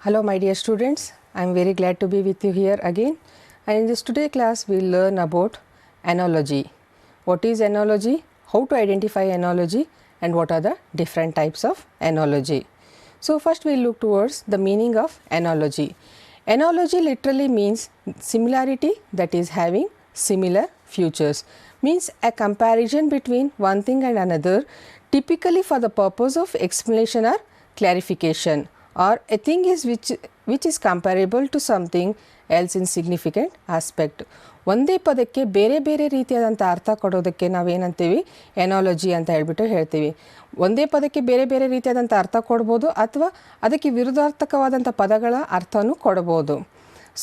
Hello my dear students, I am very glad to be with you here again, and in this today class we will learn about analogy. What is analogy, how to identify analogy, and what are the different types of analogy. So first we will look towards the meaning of analogy. Analogy literally means similarity, that is having similar features, means a comparison between one thing and another, typically for the purpose of explanation or clarification, or a thing is which is comparable to something else in significant aspect. ಒಂದೇ ಪದಕ್ಕೆ ಬೇರೆ ಬೇರೆ ರೀತಿಯಾದಂಥ ಅರ್ಥ ಕೊಡೋದಕ್ಕೆ ನಾವೇನಂತೀವಿ, ಎನಾಲಜಿ ಅಂತ ಹೇಳ್ತೀವಿ. ಒಂದೇ ಪದಕ್ಕೆ ಬೇರೆ ಬೇರೆ ರೀತಿಯಾದಂಥ ಅರ್ಥ ಕೊಡ್ಬೋದು ಅಥವಾ ಅದಕ್ಕೆ ವಿರುದ್ಧಾರ್ಥಕವಾದಂಥ ಪದಗಳ ಅರ್ಥನೂ ಕೊಡ್ಬೋದು.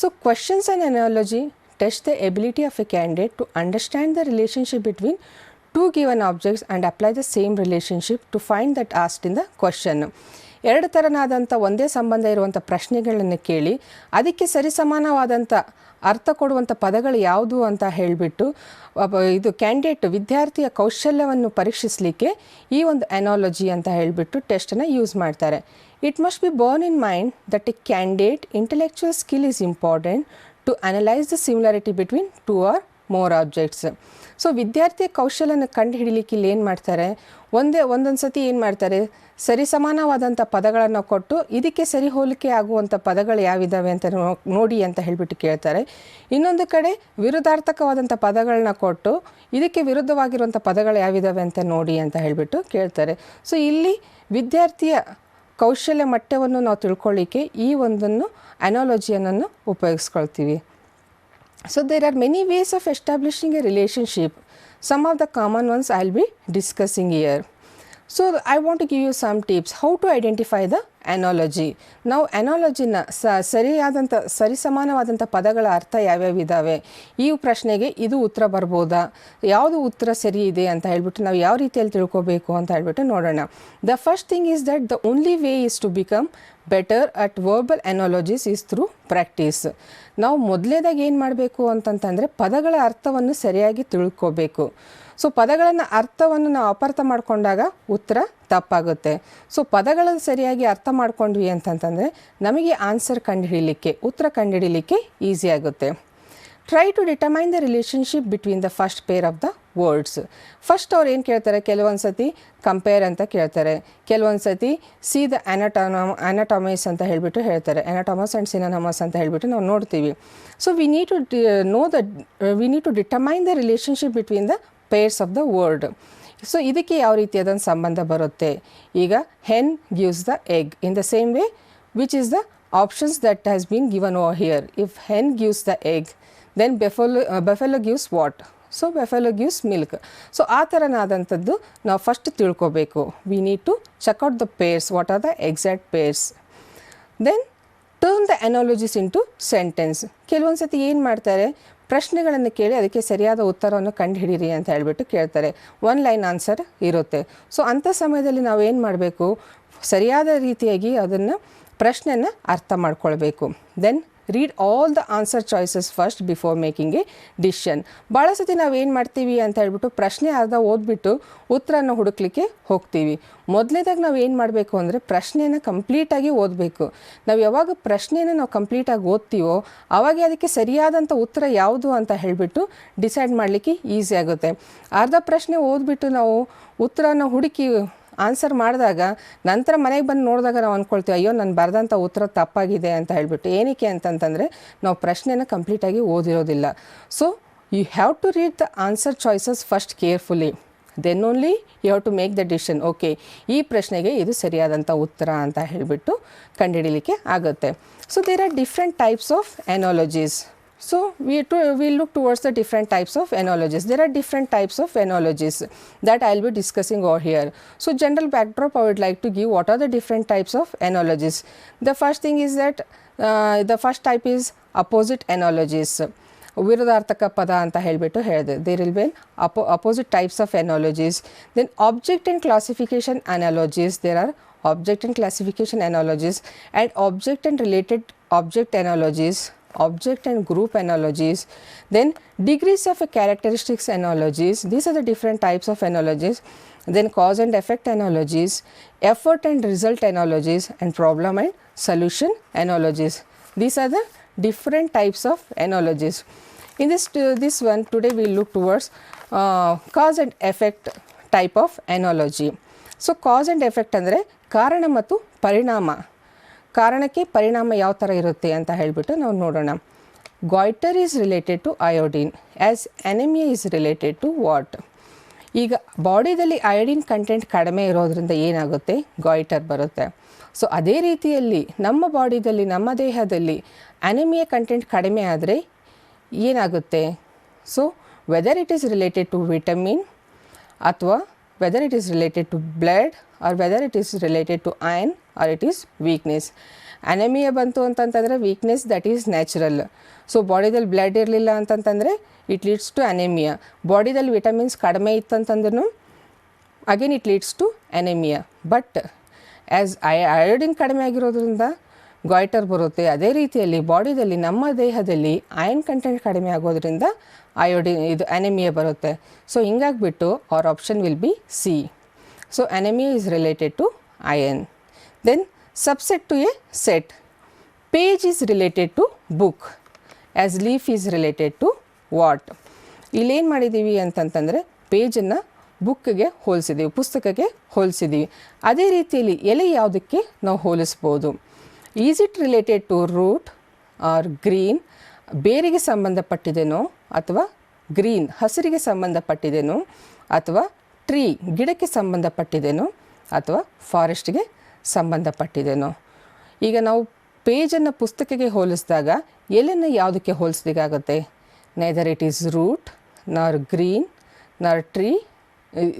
So questions and analogy test the ability of a candidate to understand the relationship between two given objects and apply the same relationship to find that asked in the question. ಎರಡು ಥರನಾದಂಥ ಒಂದೇ ಸಂಬಂಧ ಇರುವಂಥ ಪ್ರಶ್ನೆಗಳನ್ನು ಕೇಳಿ ಅದಕ್ಕೆ ಸರಿಸಮಾನವಾದಂಥ ಅರ್ಥ ಕೊಡುವಂಥ ಪದಗಳು ಯಾವುದು ಅಂತ ಹೇಳಿಬಿಟ್ಟು ಇದು ಕ್ಯಾಂಡಿಡೇಟ್ ವಿದ್ಯಾರ್ಥಿಯ ಕೌಶಲ್ಯವನ್ನು ಪರೀಕ್ಷಿಸಲಿಕ್ಕೆ ಈ ಒಂದು ಅನಾಲಜಿ ಅಂತ ಹೇಳಿಬಿಟ್ಟು ಟೆಸ್ಟನ್ನು ಯೂಸ್ ಮಾಡ್ತಾರೆ. It must be borne in mind that a candidate intellectual skill is important to analyse the similarity between two or more objects. So ವಿದ್ಯಾರ್ಥಿಯ ಕೌಶಲ್ಯನ ಕಂಡು ಹಿಡಿಲಿಕ್ಕೆ ಇಲ್ಲಿ ಏನು ಮಾಡ್ತಾರೆ, ಒಂದೊಂದು ಸತಿ ಏನು ಮಾಡ್ತಾರೆ, ಸರಿಸಮಾನವಾದಂಥ ಪದಗಳನ್ನು ಕೊಟ್ಟು ಇದಕ್ಕೆ ಸರಿ ಹೋಲಿಕೆ ಆಗುವಂಥ ಪದಗಳು ಯಾವಿದ್ದಾವೆ ಅಂತ ನೋಡಿ ಅಂತ ಹೇಳಿಬಿಟ್ಟು ಕೇಳ್ತಾರೆ. ಇನ್ನೊಂದು ಕಡೆ ವಿರುದ್ಧಾರ್ಥಕವಾದಂಥ ಪದಗಳನ್ನ ಕೊಟ್ಟು ಇದಕ್ಕೆ ವಿರುದ್ಧವಾಗಿರುವಂಥ ಪದಗಳು ಯಾವಿದ್ದಾವೆ ಅಂತ ನೋಡಿ ಅಂತ ಹೇಳಿಬಿಟ್ಟು ಕೇಳ್ತಾರೆ. ಸೊ ಇಲ್ಲಿ ವಿದ್ಯಾರ್ಥಿಯ ಕೌಶಲ್ಯ ಮಟ್ಟವನ್ನು ನಾವು ತಿಳ್ಕೊಳ್ಳಿಕ್ಕೆ ಈ ಒಂದನ್ನು ಅನಾಲಜಿಯನ್ನು ಉಪಯೋಗಿಸ್ಕೊಳ್ತೀವಿ. So there are many ways of establishing a relationship. Some of the common ones I will be discussing here. So I want to give you some tips how to identify the analogy. ನಾವು ಅನಾಲಜಿನ ಸರಿಯಾದಂಥ ಸರಿಸಮಾನವಾದಂಥ ಪದಗಳ ಅರ್ಥ ಯಾವ್ಯಾವಿದ್ದಾವೆ, ಈ ಪ್ರಶ್ನೆಗೆ ಇದು ಉತ್ತರ ಬರ್ಬೋದಾ, ಯಾವುದು ಉತ್ತರ ಸರಿ ಇದೆ ಅಂತ ಹೇಳ್ಬಿಟ್ಟು ನಾವು ಯಾವ ರೀತಿಯಲ್ಲಿ ತಿಳ್ಕೊಬೇಕು ಅಂತ ಹೇಳ್ಬಿಟ್ಟು ನೋಡೋಣ. The first thing is that the only way is to become better at verbal analogies is through practice. ನಾವು ಮೊದಲೇದಾಗಿ ಏನು ಮಾಡಬೇಕು ಅಂತಂತಂದರೆ ಪದಗಳ ಅರ್ಥವನ್ನು ಸರಿಯಾಗಿ ತಿಳ್ಕೋಬೇಕು. ಸೊ ಪದಗಳನ್ನು ಅರ್ಥವನ್ನು ನಾವು ಅಪಾರ್ಥ ಮಾಡಿಕೊಂಡಾಗ ಉತ್ತರ ತಪ್ಪಾಗುತ್ತೆ. ಸೊ ಪದಗಳನ್ನು ಸರಿಯಾಗಿ ಅರ್ಥ ಮಾಡ್ಕೊಂಡ್ವಿ ಅಂತಂತಂದರೆ ನಮಗೆ ಆನ್ಸರ್ ಕಂಡುಹಿಡಲಿಕ್ಕೆ, ಉತ್ತರ ಕಂಡುಹಿಡಲಿಕ್ಕೆ ಈಸಿ ಆಗುತ್ತೆ. Try to determine the relationship between the first pair of the words. First ಅವ್ರು ಏನು ಕೇಳ್ತಾರೆ, ಕೆಲವೊಂದು ಸತಿ ಕಂಪೇರ್ ಅಂತ ಕೇಳ್ತಾರೆ, ಕೆಲವೊಂದು ಸತಿ ಸಿ ದ ಅನಾಟಮೀಸ್ ಅಂತ ಹೇಳಿಬಿಟ್ಟು ಹೇಳ್ತಾರೆ, ಅನಾಟಮಸ್ ಆ್ಯಂಡ್ ಸಿನೋನಮಸ್ ಅಂತ ಹೇಳಿಬಿಟ್ಟು ನಾವು ನೋಡ್ತೀವಿ. So we need to determine the relationship between the pairs of the word. So ಇದಕ್ಕೆ ಯಾವ ರೀತಿಯಾದಂಥ ಸಂಬಂಧ ಬರುತ್ತೆ. ಈಗ hen gives the egg in the same way which is the options that has been given over here. If hen gives the egg then buffalo gives what, so buffalo gives milk. So ಆ ಥರನಾದಂಥದ್ದು ನಾವು first ತಿಳ್ಕೊಬೇಕು. We need to check out the pairs, what are the exact pairs. Then turn the analogies into sentence. ಕೆಲವೊಂದು ಸತಿ ಏನು ಮಾಡ್ತಾರೆ, ಪ್ರಶ್ನೆಗಳನ್ನು ಕೇಳಿ ಅದಕ್ಕೆ ಸರಿಯಾದ ಉತ್ತರವನ್ನು ಕಂಡುಹಿಡಿಯಿರಿ ಅಂತ ಹೇಳಿಬಿಟ್ಟು ಕೇಳ್ತಾರೆ. ಒನ್ ಲೈನ್ ಆನ್ಸರ್ ಇರುತ್ತೆ. ಸೊ ಅಂಥ ಸಮಯದಲ್ಲಿ ನಾವು ಏನು ಮಾಡಬೇಕು, ಸರಿಯಾದ ರೀತಿಯಾಗಿ ಅದನ್ನು ಪ್ರಶ್ನೆಯನ್ನು ಅರ್ಥ ಮಾಡ್ಕೊಳ್ಬೇಕು. Then read all the answer choices first before making a decision. ಭಾಳ ಸತಿ ನಾವು ಏನು ಮಾಡ್ತೀವಿ ಅಂತ ಹೇಳ್ಬಿಟ್ಟು ಪ್ರಶ್ನೆ ಅರ್ಧ ಓದ್ಬಿಟ್ಟು ಉತ್ತರನ ಹುಡುಕ್ಲಿಕ್ಕೆ ಹೋಗ್ತೀವಿ. ಮೊದಲನೇದಾಗಿ ನಾವು ಏನು ಮಾಡಬೇಕು ಅಂದರೆ ಪ್ರಶ್ನೆಯನ್ನು ಕಂಪ್ಲೀಟಾಗಿ ಓದಬೇಕು. ನಾವು ಯಾವಾಗ ಪ್ರಶ್ನೆಯನ್ನು ನಾವು ಕಂಪ್ಲೀಟಾಗಿ ಓದ್ತೀವೋ ಆವಾಗ ಅದಕ್ಕೆ ಸರಿಯಾದಂಥ ಉತ್ತರ ಯಾವುದು ಅಂತ ಹೇಳಿಬಿಟ್ಟು ಡಿಸೈಡ್ ಮಾಡಲಿಕ್ಕೆ ಈಸಿ ಆಗುತ್ತೆ. ಅರ್ಧ ಪ್ರಶ್ನೆ ಓದ್ಬಿಟ್ಟು ನಾವು ಉತ್ತರನ ಹುಡುಕಿ ಆನ್ಸರ್ ಮಾಡಿದಾಗ ನಂತರ ಮನೆಗೆ ಬಂದು ನೋಡಿದಾಗ ನಾವು ಅಂದ್ಕೊಳ್ತೀವಿ, ಅಯ್ಯೋ ನಾನು ಬರೆದಂಥ ಉತ್ತರ ತಪ್ಪಾಗಿದೆ ಅಂತ ಹೇಳಿಬಿಟ್ಟು. ಏನಕ್ಕೆ ಅಂತಂತಂದರೆ ನಾವು ಪ್ರಶ್ನೆನ ಕಂಪ್ಲೀಟಾಗಿ ಓದಿರೋದಿಲ್ಲ. So you have to read the answer choices first carefully, then only you have to make the decision. Okay, ಈ ಪ್ರಶ್ನೆಗೆ ಇದು ಸರಿಯಾದಂಥ ಉತ್ತರ ಅಂತ ಹೇಳಿಬಿಟ್ಟು ಕಂಡುಹಿಡಲಿಕ್ಕೆ ಆಗುತ್ತೆ. So there are different types of analogies. So we look towards the different types of analogies. There are different types of analogies that I will be discussing over here. So general backdrop I would like to give what are the different types of analogies. The first thing is that the first type is opposite analogies. ವಿರುದ್ಧಾರ್ಥಕ ಪದ ಅಂತ ಹೇಳಿಬಿಟ್ಟು ಹೇಳಿದೆ. There will be opposite types of analogies. Then object and classification analogies. There are object and classification analogies and object and related object analogies, object and group analogies, then degrees of a characteristics analogies. These are the different types of analogies. then cause and effect analogies, effort and result analogies, and problem and solution analogies. These are the different types of analogies. In this one today we will look towards cause and effect type of analogy. So cause and effect ಅಂದರೆ ಕಾರಣ ಮತ್ತು ಪರಿಣಾಮ, ಕಾರಣಕ್ಕೆ ಪರಿಣಾಮ ಯಾವ ಥರ ಇರುತ್ತೆ ಅಂತ ಹೇಳಿಬಿಟ್ಟು ನಾವು ನೋಡೋಣ. Goiter is related to iodine as anemia is related to what? ಈಗ ಬಾಡಿದಲ್ಲಿ ಅಯೋಡಿನ್ ಕಂಟೆಂಟ್ ಕಡಿಮೆ ಇರೋದ್ರಿಂದ ಏನಾಗುತ್ತೆ, ಗಾಯ್ಟರ್ ಬರುತ್ತೆ. ಸೊ ಅದೇ ರೀತಿಯಲ್ಲಿ ನಮ್ಮ ಬಾಡಿದಲ್ಲಿ, ನಮ್ಮ ದೇಹದಲ್ಲಿ ಅನಿಮಿಯಾ ಕಂಟೆಂಟ್ ಕಡಿಮೆ ಆದರೆ ಏನಾಗುತ್ತೆ? So whether it is related to vitamin ಅಥವಾ whether it is related to blood or whether it is related to iron or it is weakness. Anaemia ಬಂತು ಅಂತಂತಂದರೆ weakness that is natural. So ಬಾಡಿದಲ್ಲಿ blood ಇರಲಿಲ್ಲ ಅಂತಂತಂದರೆ it leads to anaemia. ಬಾಡಿದಲ್ಲಿ vitamins ಕಡಿಮೆ ಇತ್ತಂತಂದ್ರೂ again it leads to anaemia. But as iodine ಕಡಿಮೆ ಆಗಿರೋದ್ರಿಂದ ಗಾಯ್ಟರ್ ಬರುತ್ತೆ. ಅದೇ ರೀತಿಯಲ್ಲಿ ಬಾಡಿದಲ್ಲಿ, ನಮ್ಮ ದೇಹದಲ್ಲಿ ಐರನ್ ಕಂಟೆಂಟ್ ಕಡಿಮೆ ಆಗೋದ್ರಿಂದ ಇದು ಅನೆಮಿಯಾ ಬರುತ್ತೆ. ಸೊ ಹಿಂಗಾಗಿಬಿಟ್ಟು our option will be C. So anaemia is related to iron. Then subset to a set. Page is related to book as leaf is related to what? ಇಲ್ಲೇನು ಮಾಡಿದ್ದೀವಿ ಅಂತಂತಂದರೆ ಪೇಜನ್ನು ಬುಕ್ಗೆ ಹೋಲಿಸಿದ್ದೀವಿ, ಪುಸ್ತಕಕ್ಕೆ ಹೋಲಿಸಿದ್ದೀವಿ. ಅದೇ ರೀತಿಯಲ್ಲಿ ಎಲೆ ಯಾವುದಕ್ಕೆ ನಾವು ಹೋಲಿಸ್ಬೋದು? Is it related to root or green, ಬೇರಿಗೆ ಸಂಬಂಧಪಟ್ಟಿದೆನೋ, ಅಥವಾ ಗ್ರೀನ್ ಹಸಿರಿಗೆ ಸಂಬಂಧಪಟ್ಟಿದೆನೋ, ಅಥವಾ ಟ್ರೀ ಗಿಡಕ್ಕೆ ಸಂಬಂಧಪಟ್ಟಿದೆನೋ, ಅಥವಾ ಫಾರೆಸ್ಟ್ಗೆ ಸಂಬಂಧಪಟ್ಟಿದೆನೋ? ಈಗ ನಾವು ಪೇಜನ್ನು ಪುಸ್ತಕಕ್ಕೆ ಹೋಲಿಸಿದಾಗ ಎಲೆಯನ್ನು ಯಾವುದಕ್ಕೆ ಹೋಲಿಸ್ಲಿಕ್ಕಾಗುತ್ತೆ? Neither it is root nor green nor tree,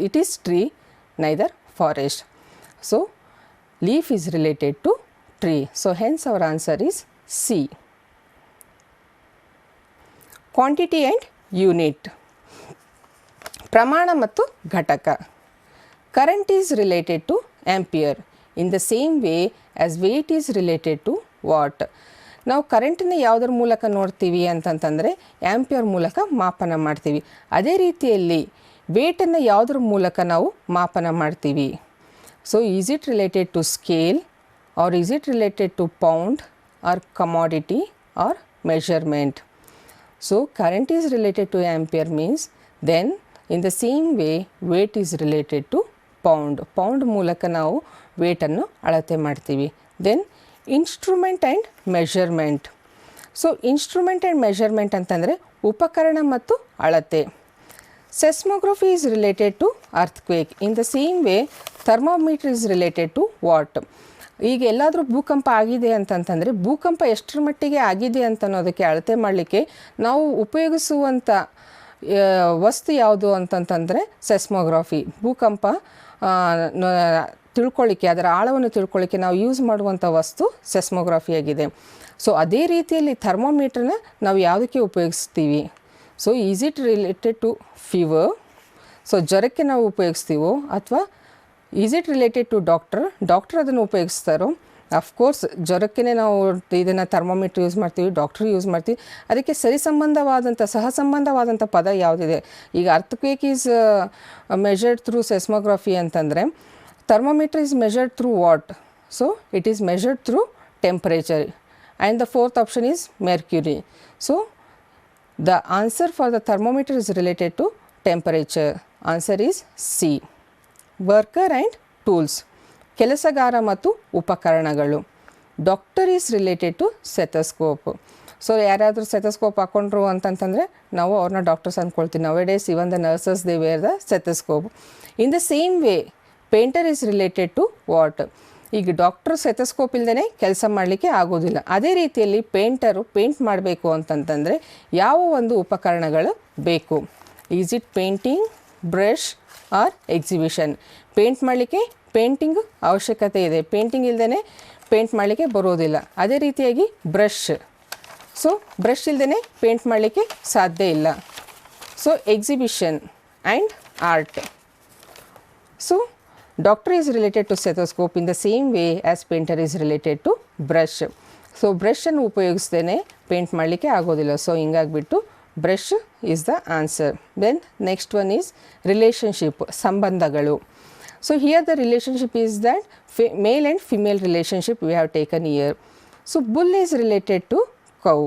it is tree neither forest. So leaf is related to tree. So hence our answer is C. Quantity and unit, ಪ್ರಮಾಣ ಮತ್ತು ಘಟಕ. Current is related to ampere in the same way as weight is related to what? ನಾವು ಕರೆಂಟನ್ನು ಯಾವುದರ ಮೂಲಕ ನೋಡ್ತೀವಿ ಅಂತಂತಂದರೆ ampere ಮೂಲಕ ಮಾಪನ ಮಾಡ್ತೀವಿ. ಅದೇ ರೀತಿಯಲ್ಲಿ ವೇಟನ್ನು ಯಾವುದರ ಮೂಲಕ ನಾವು ಮಾಪನ ಮಾಡ್ತೀವಿ? So is it related to scale or is it related to pound or commodity or measurement? So current is related to ampere means then in the same way weight is related to pound. Pound ಮೂಲಕ ನಾವು ವೇಟನ್ನು ಅಳತೆ ಮಾಡ್ತೀವಿ. Then instrument and measurement. So instrument and measurement ಅಂತಂದರೆ ಉಪಕರಣ ಮತ್ತು ಅಳತೆ. Seismography is related to earthquake. In the same way thermometer is related to what? ಈಗ ಎಲ್ಲಾದರೂ ಭೂಕಂಪ ಆಗಿದೆ ಅಂತಂತಂದರೆ ಭೂಕಂಪ ಎಷ್ಟರ ಮಟ್ಟಿಗೆ ಆಗಿದೆ ಅಂತ ಅನ್ನೋದಕ್ಕೆ ಅಳತೆ ಮಾಡಲಿಕ್ಕೆ ನಾವು ಉಪಯೋಗಿಸುವಂಥ ವಸ್ತು ಯಾವುದು ಅಂತಂತಂದರೆ ಸೆಸ್ಮೋಗ್ರಫಿ. ಭೂಕಂಪ ತಿಳ್ಕೊಳ್ಳಿಕ್ಕೆ, ಅದರ ಆಳವನ್ನು ತಿಳ್ಕೊಳ್ಳಿಕ್ಕೆ ನಾವು ಯೂಸ್ ಮಾಡುವಂಥ ವಸ್ತು ಸೆಸ್ಮೋಗ್ರಫಿಯಾಗಿದೆ. ಸೊ ಅದೇ ರೀತಿಯಲ್ಲಿ ಥರ್ಮೋಮೀಟ್ರನ್ನ ನಾವು ಯಾವುದಕ್ಕೆ ಉಪಯೋಗಿಸ್ತೀವಿ? So is it related to fever? So ಜ್ವರಕ್ಕೆ ನಾವು ಉಪಯೋಗಿಸ್ತೀವೋ, ಅಥವಾ is it related to doctor ಅದನ್ನು ಉಪಯೋಗಿಸ್ತಾರೋ? ಅಫ್ಕೋರ್ಸ್ ಜ್ವರಕ್ಕೆ ನಾವು ಇದನ್ನು ಥರ್ಮೋಮೀಟ್ರ್ ಯೂಸ್ ಮಾಡ್ತೀವಿ, ಡಾಕ್ಟ್ರ್ ಯೂಸ್ ಮಾಡ್ತೀವಿ. ಅದಕ್ಕೆ ಸಹಸಂಬಂಧವಾದಂಥ ಪದ ಯಾವುದಿದೆ? ಈಗ earthquake is measured through seismography ಅಂತಂದರೆ thermometer is measured through what? So it is measured through temperature, and the fourth option is mercury. So the answer for the thermometer is related to temperature. Answer is C. Worker and tools, ಕೆಲಸಗಾರ ಮತ್ತು ಉಪಕರಣಗಳು. Doctor is related to stethoscope. So ಯಾರಾದರೂ stethoscope ಹಾಕೊಂಡ್ರು ಅಂತಂತಂದರೆ ನಾವು ಅವ್ರನ್ನ doctors ಅಂದ್ಕೊಳ್ತೀವಿ. Nowadays even the nurses they wear the stethoscope. In the same way painter is related to what? ಈಗ ಡಾಕ್ಟ್ರು ಸೆಥೋಸ್ಕೋಪ್ ಇಲ್ಲದೇ ಕೆಲಸ ಮಾಡಲಿಕ್ಕೆ ಆಗೋದಿಲ್ಲ. ಅದೇ ರೀತಿಯಲ್ಲಿ ಪೇಂಟರು ಪೇಂಟ್ ಮಾಡಬೇಕು ಅಂತಂತಂದರೆ ಯಾವ ಒಂದು ಉಪಕರಣಗಳು ಬೇಕು? Is it painting, brush or exhibition? Paint ಮಾಡಲಿಕ್ಕೆ ಪೇಂಟಿಂಗ್ ಅವಶ್ಯಕತೆ ಇದೆ, ಪೇಂಟಿಂಗ್ ಇಲ್ಲದೇ ಪೇಂಟ್ ಮಾಡಲಿಕ್ಕೆ ಬರೋದಿಲ್ಲ. ಅದೇ ರೀತಿಯಾಗಿ ಬ್ರಷ್, ಸೊ ಬ್ರಷ್ ಇಲ್ಲದೇ ಪೇಂಟ್ ಮಾಡಲಿಕ್ಕೆ ಸಾಧ್ಯ ಇಲ್ಲ. So exhibition and art. So doctor is related to stethoscope in the same way as painter is related to brush. So ಬ್ರಷನ್ನು ಉಪಯೋಗಿಸ್ದೇ ಪೇಂಟ್ ಮಾಡಲಿಕ್ಕೆ ಆಗೋದಿಲ್ಲ. ಸೊ ಹಿಂಗಾಗಿಬಿಟ್ಟು brush is the answer. Then next one is relationship, ಸಂಬಂಧಗಳು. So here the relationship is that male and female relationship we have taken here. So bull is related to cow.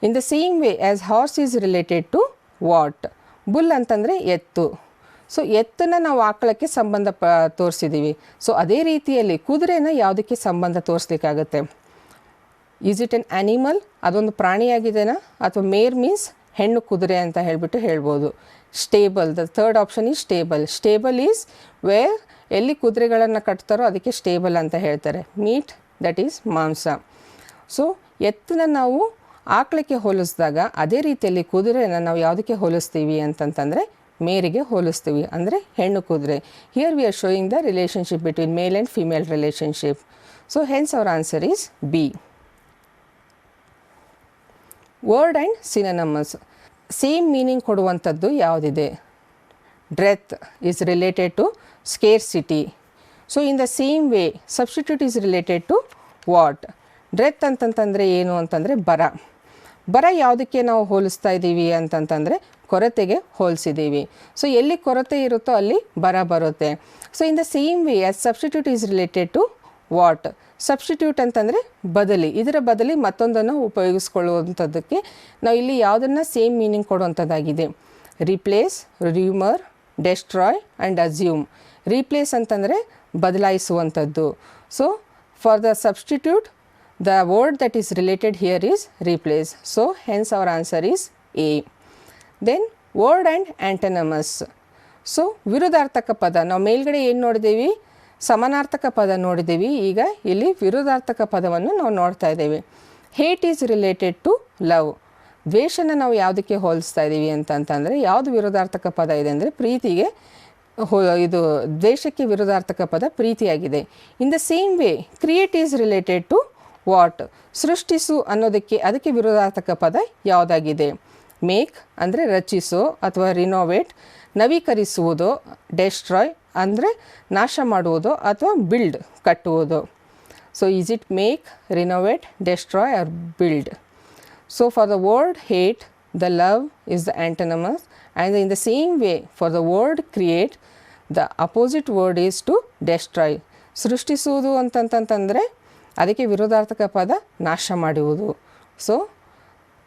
In the same way as horse is related to what? Bull ಅಂತಂದರೆ ಎತ್ತು. So ಎತ್ತನ್ನು ನಾವು ಆಕಳಕ್ಕೆ ಸಂಬಂಧ ತೋರಿಸಿದ್ದೀವಿ. So ಅದೇ ರೀತಿಯಲ್ಲಿ ಕುದುರೆನ ಯಾವುದಕ್ಕೆ ಸಂಬಂಧ ತೋರಿಸ್ಲಿಕ್ಕಾಗತ್ತೆ? Is it an animal? ಅದೊಂದು ಪ್ರಾಣಿಯಾಗಿದೆನಾ? ಅಥವಾ ಮೇರ್ ಮೀನ್ಸ್ ಹೆಣ್ಣು ಕುದುರೆ ಅಂತ ಹೇಳಿಬಿಟ್ಟು ಹೇಳ್ಬೋದು. Stable, the third option is stable. Stable is where ಎಲ್ಲಿ ಕುದುರೆಗಳನ್ನು ಕಟ್ತಾರೋ ಅದಕ್ಕೆ ಸ್ಟೇಬಲ್ ಅಂತ ಹೇಳ್ತಾರೆ. ಮೀಟ್ ದಟ್ ಈಸ್ ಮಾಂಸ. ಸೊ ಎತ್ತನ್ನ ನಾವು ಆಕಳಕ್ಕೆ ಹೋಲಿಸಿದಾಗ ಅದೇ ರೀತಿಯಲ್ಲಿ ಕುದುರೆನ ನಾವು ಯಾವುದಕ್ಕೆ ಹೋಲಿಸ್ತೀವಿ ಅಂತಂತಂದರೆ ಮೇರಿಗೆ ಹೋಲಿಸ್ತೀವಿ, ಅಂದರೆ ಹೆಣ್ಣು ಕುದುರೆ. Here we are showing the relationship between male and female relationship. So hence our answer is B. Word and synonymous, same meaning ಕೊಡುವಂಥದ್ದು ಯಾವುದಿದೆ? Dearth is related to scarcity. So in the same way substitute is related to what? Dearth ಅಂತಂತಂದರೆ ಏನು ಅಂತಂದರೆ ಬರ. ಬರ ಯಾವುದಕ್ಕೆ ನಾವು ಹೋಲಿಸ್ತಾ ಇದ್ದೀವಿ ಅಂತಂತಂದರೆ ಕೊರತೆಗೆ ಹೋಲಿಸಿದ್ದೀವಿ. ಸೊ ಎಲ್ಲಿ ಕೊರತೆ ಇರುತ್ತೋ ಅಲ್ಲಿ ಬರ ಬರುತ್ತೆ. So in the same way as substitute is related to what? Substitute ಅಂತಂದರೆ ಬದಲಿ, ಇದರ ಬದಲಿ ಮತ್ತೊಂದನ್ನು ಉಪಯೋಗಿಸ್ಕೊಳ್ಳುವಂಥದ್ದಕ್ಕೆ ನಾವು ಇಲ್ಲಿ ಯಾವುದನ್ನು ಸೇಮ್ ಮೀನಿಂಗ್ ಕೊಡುವಂಥದ್ದಾಗಿದೆ. Replace, rumour, destroy and assume. Replace ಅಂತಂದರೆ ಬದಲಾಯಿಸುವಂಥದ್ದು. So for the substitute the word that is related here is replace. So hence our answer is A. Then word and antonyms. So ವಿರುದ್ಧಾರ್ಥಕ ಪದ, ನಾವು ಮೇಲ್ಗಡೆ ಏನು ನೋಡಿದ್ದೀವಿ? ಸಮಾನಾರ್ಥಕ ಪದ ನೋಡಿದ್ದೀವಿ. ಈಗ ಇಲ್ಲಿ ವಿರುದ್ಧಾರ್ಥಕ ಪದವನ್ನು ನಾವು ನೋಡ್ತಾ ಇದ್ದೇವೆ. Hate is related to love. ದ್ವೇಷನ ನಾವು ಯಾವುದಕ್ಕೆ ಹೋಲಿಸ್ತಾ ಇದ್ದೀವಿ ಅಂತಂತಂದರೆ ಯಾವುದು ವಿರುದ್ಧಾರ್ಥಕ ಪದ ಇದೆ ಅಂದರೆ ಪ್ರೀತಿಗೆ ಇದು ದ್ವೇಷಕ್ಕೆ ವಿರುದ್ಧಾರ್ಥಕ ಪದ ಪ್ರೀತಿಯಾಗಿದೆ. In the same way create is related to what? ಸೃಷ್ಟಿಸು ಅನ್ನೋದಕ್ಕೆ ಅದಕ್ಕೆ ವಿರುದ್ಧಾರ್ಥಕ ಪದ ಯಾವುದಾಗಿದೆ? ಮೇಕ್ ಅಂದರೆ ರಚಿಸೋ ಅಥವಾ ರಿನೋವೇಟ್, ನವೀಕರಿಸುವುದು. ಡೆಸ್ಟ್ರಾಯ್ ಅಂದರೆ ನಾಶ ಮಾಡುವುದು ಅಥವಾ ಬಿಲ್ಡ್, ಕಟ್ಟುವುದು. So is it make, renovate, destroy or build? So for the word hate, the love is the antonymous, and in the same way for the word create, the opposite word is to destroy. ಸೃಷ್ಟಿಸುವುದು ಅಂತಂತಂದರೆ ಅದಕ್ಕೆ ವಿರುದ್ಧಾರ್ಥಕ ಪದ ನಾಶ ಮಾಡುವುದು. So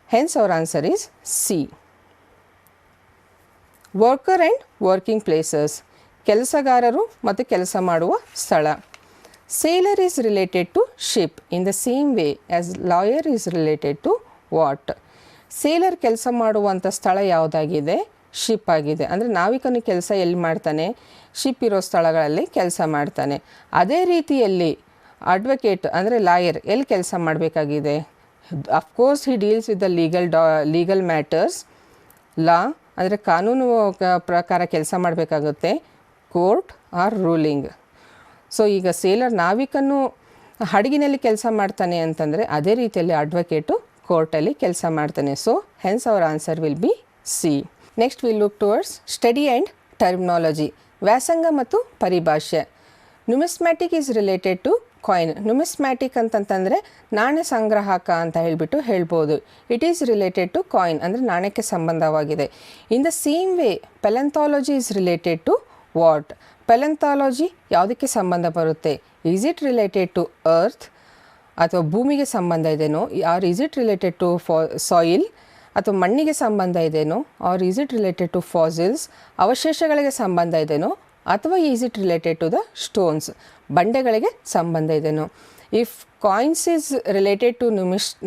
hence our answer is C. Worker and working places, ಕೆಲಸಗಾರರು ಮತ್ತು ಕೆಲಸ ಮಾಡುವ ಸ್ಥಳ. Sailor is related to ship in the same way as lawyer is related to what? Sailor ಕೆಲಸ ಮಾಡುವಂಥ ಸ್ಥಳ ಯಾವುದಾಗಿದೆ? ಶಿಪ್ ಆಗಿದೆ. ಅಂದರೆ ನಾವಿಕನು ಕೆಲಸ ಎಲ್ಲಿ ಮಾಡ್ತಾನೆ? ಶಿಪ್ ಇರೋ ಸ್ಥಳಗಳಲ್ಲಿ ಕೆಲಸ ಮಾಡ್ತಾನೆ. ಅದೇ ರೀತಿಯಲ್ಲಿ ಅಡ್ವೊಕೇಟ್ ಅಂದರೆ ಲಾಯರ್ ಎಲ್ಲಿ ಕೆಲಸ ಮಾಡಬೇಕಾಗಿದೆ? Of course he deals with the legal matters. Law ಅಂದರೆ ಕಾನೂನು ಪ್ರಕಾರ ಕೆಲಸ ಮಾಡಬೇಕಾಗುತ್ತೆ. Court or ruling. ಸೊ ಈಗ ಸೇಲರ್ ನಾವಿಕನು ಹಡಗಿನಲ್ಲಿ ಕೆಲಸ ಮಾಡ್ತಾನೆ ಅಂತಂದರೆ ಅದೇ ರೀತಿಯಲ್ಲಿ ಅಡ್ವೊಕೇಟು ಕೋರ್ಟಲ್ಲಿ ಕೆಲಸ ಮಾಡ್ತಾನೆ. So hence our answer will be C. Next will look towards study and terminology, ವ್ಯಾಸಂಗ ಮತ್ತು ಪರಿಭಾಷೆ. Numismatic is related to coin. Numismatic ಅಂತಂತಂದರೆ ನಾಣ್ಯ ಸಂಗ್ರಾಹಕ ಅಂತ ಹೇಳಿಬಿಟ್ಟು ಹೇಳ್ಬೋದು. It is related to coin ಅಂದರೆ ನಾಣ್ಯಕ್ಕೆ ಸಂಬಂಧವಾಗಿದೆ. In the same way palaeontology is related to what? Palaeontology ಯಾವುದಕ್ಕೆ ಸಂಬಂಧ ಬರುತ್ತೆ? Is it related to earth ಅಥವಾ ಭೂಮಿಗೆ ಸಂಬಂಧ ಇದೆನೋ? Or is it related to soil ಅಥವಾ ಮಣ್ಣಿಗೆ ಸಂಬಂಧ ಇದೆನೋ? Or is it related to fossils ಅವಶೇಷಗಳಿಗೆ ಸಂಬಂಧ ಇದೆನೋ? ಅಥವಾ is it related to the stones ಬಂಡೆಗಳಿಗೆ ಸಂಬಂಧ ಇದೆನೋ? If coins is related to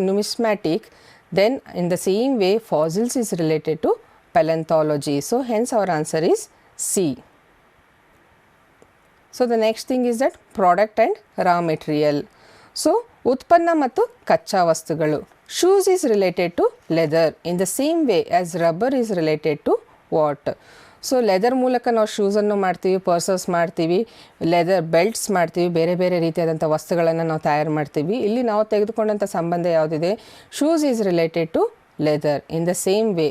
numismatic, then in the same way fossils is related to palaeontology. So hence our answer is C. So the next thing is that product and raw material. So ಉತ್ಪನ್ನ ಮತ್ತು ಕಚ್ಚಾ ವಸ್ತುಗಳು. Shoes is related to leather in the same way as rubber is related to what? So leather ಮೂಲಕ ನಾವು ಶೂಸನ್ನು ಮಾಡ್ತೀವಿ, pursues ಮಾಡ್ತೀವಿ, leather belts ಮಾಡ್ತೀವಿ, ಬೇರೆ ಬೇರೆ ರೀತಿಯಾದಂಥ ವಸ್ತುಗಳನ್ನು ನಾವು ತಯಾರು ಮಾಡ್ತೀವಿ. ಇಲ್ಲಿ ನಾವು ತೆಗೆದುಕೊಂಡಂಥ ಸಂಬಂಧ ಯಾವುದಿದೆ? Shoes is related to leather. In the same way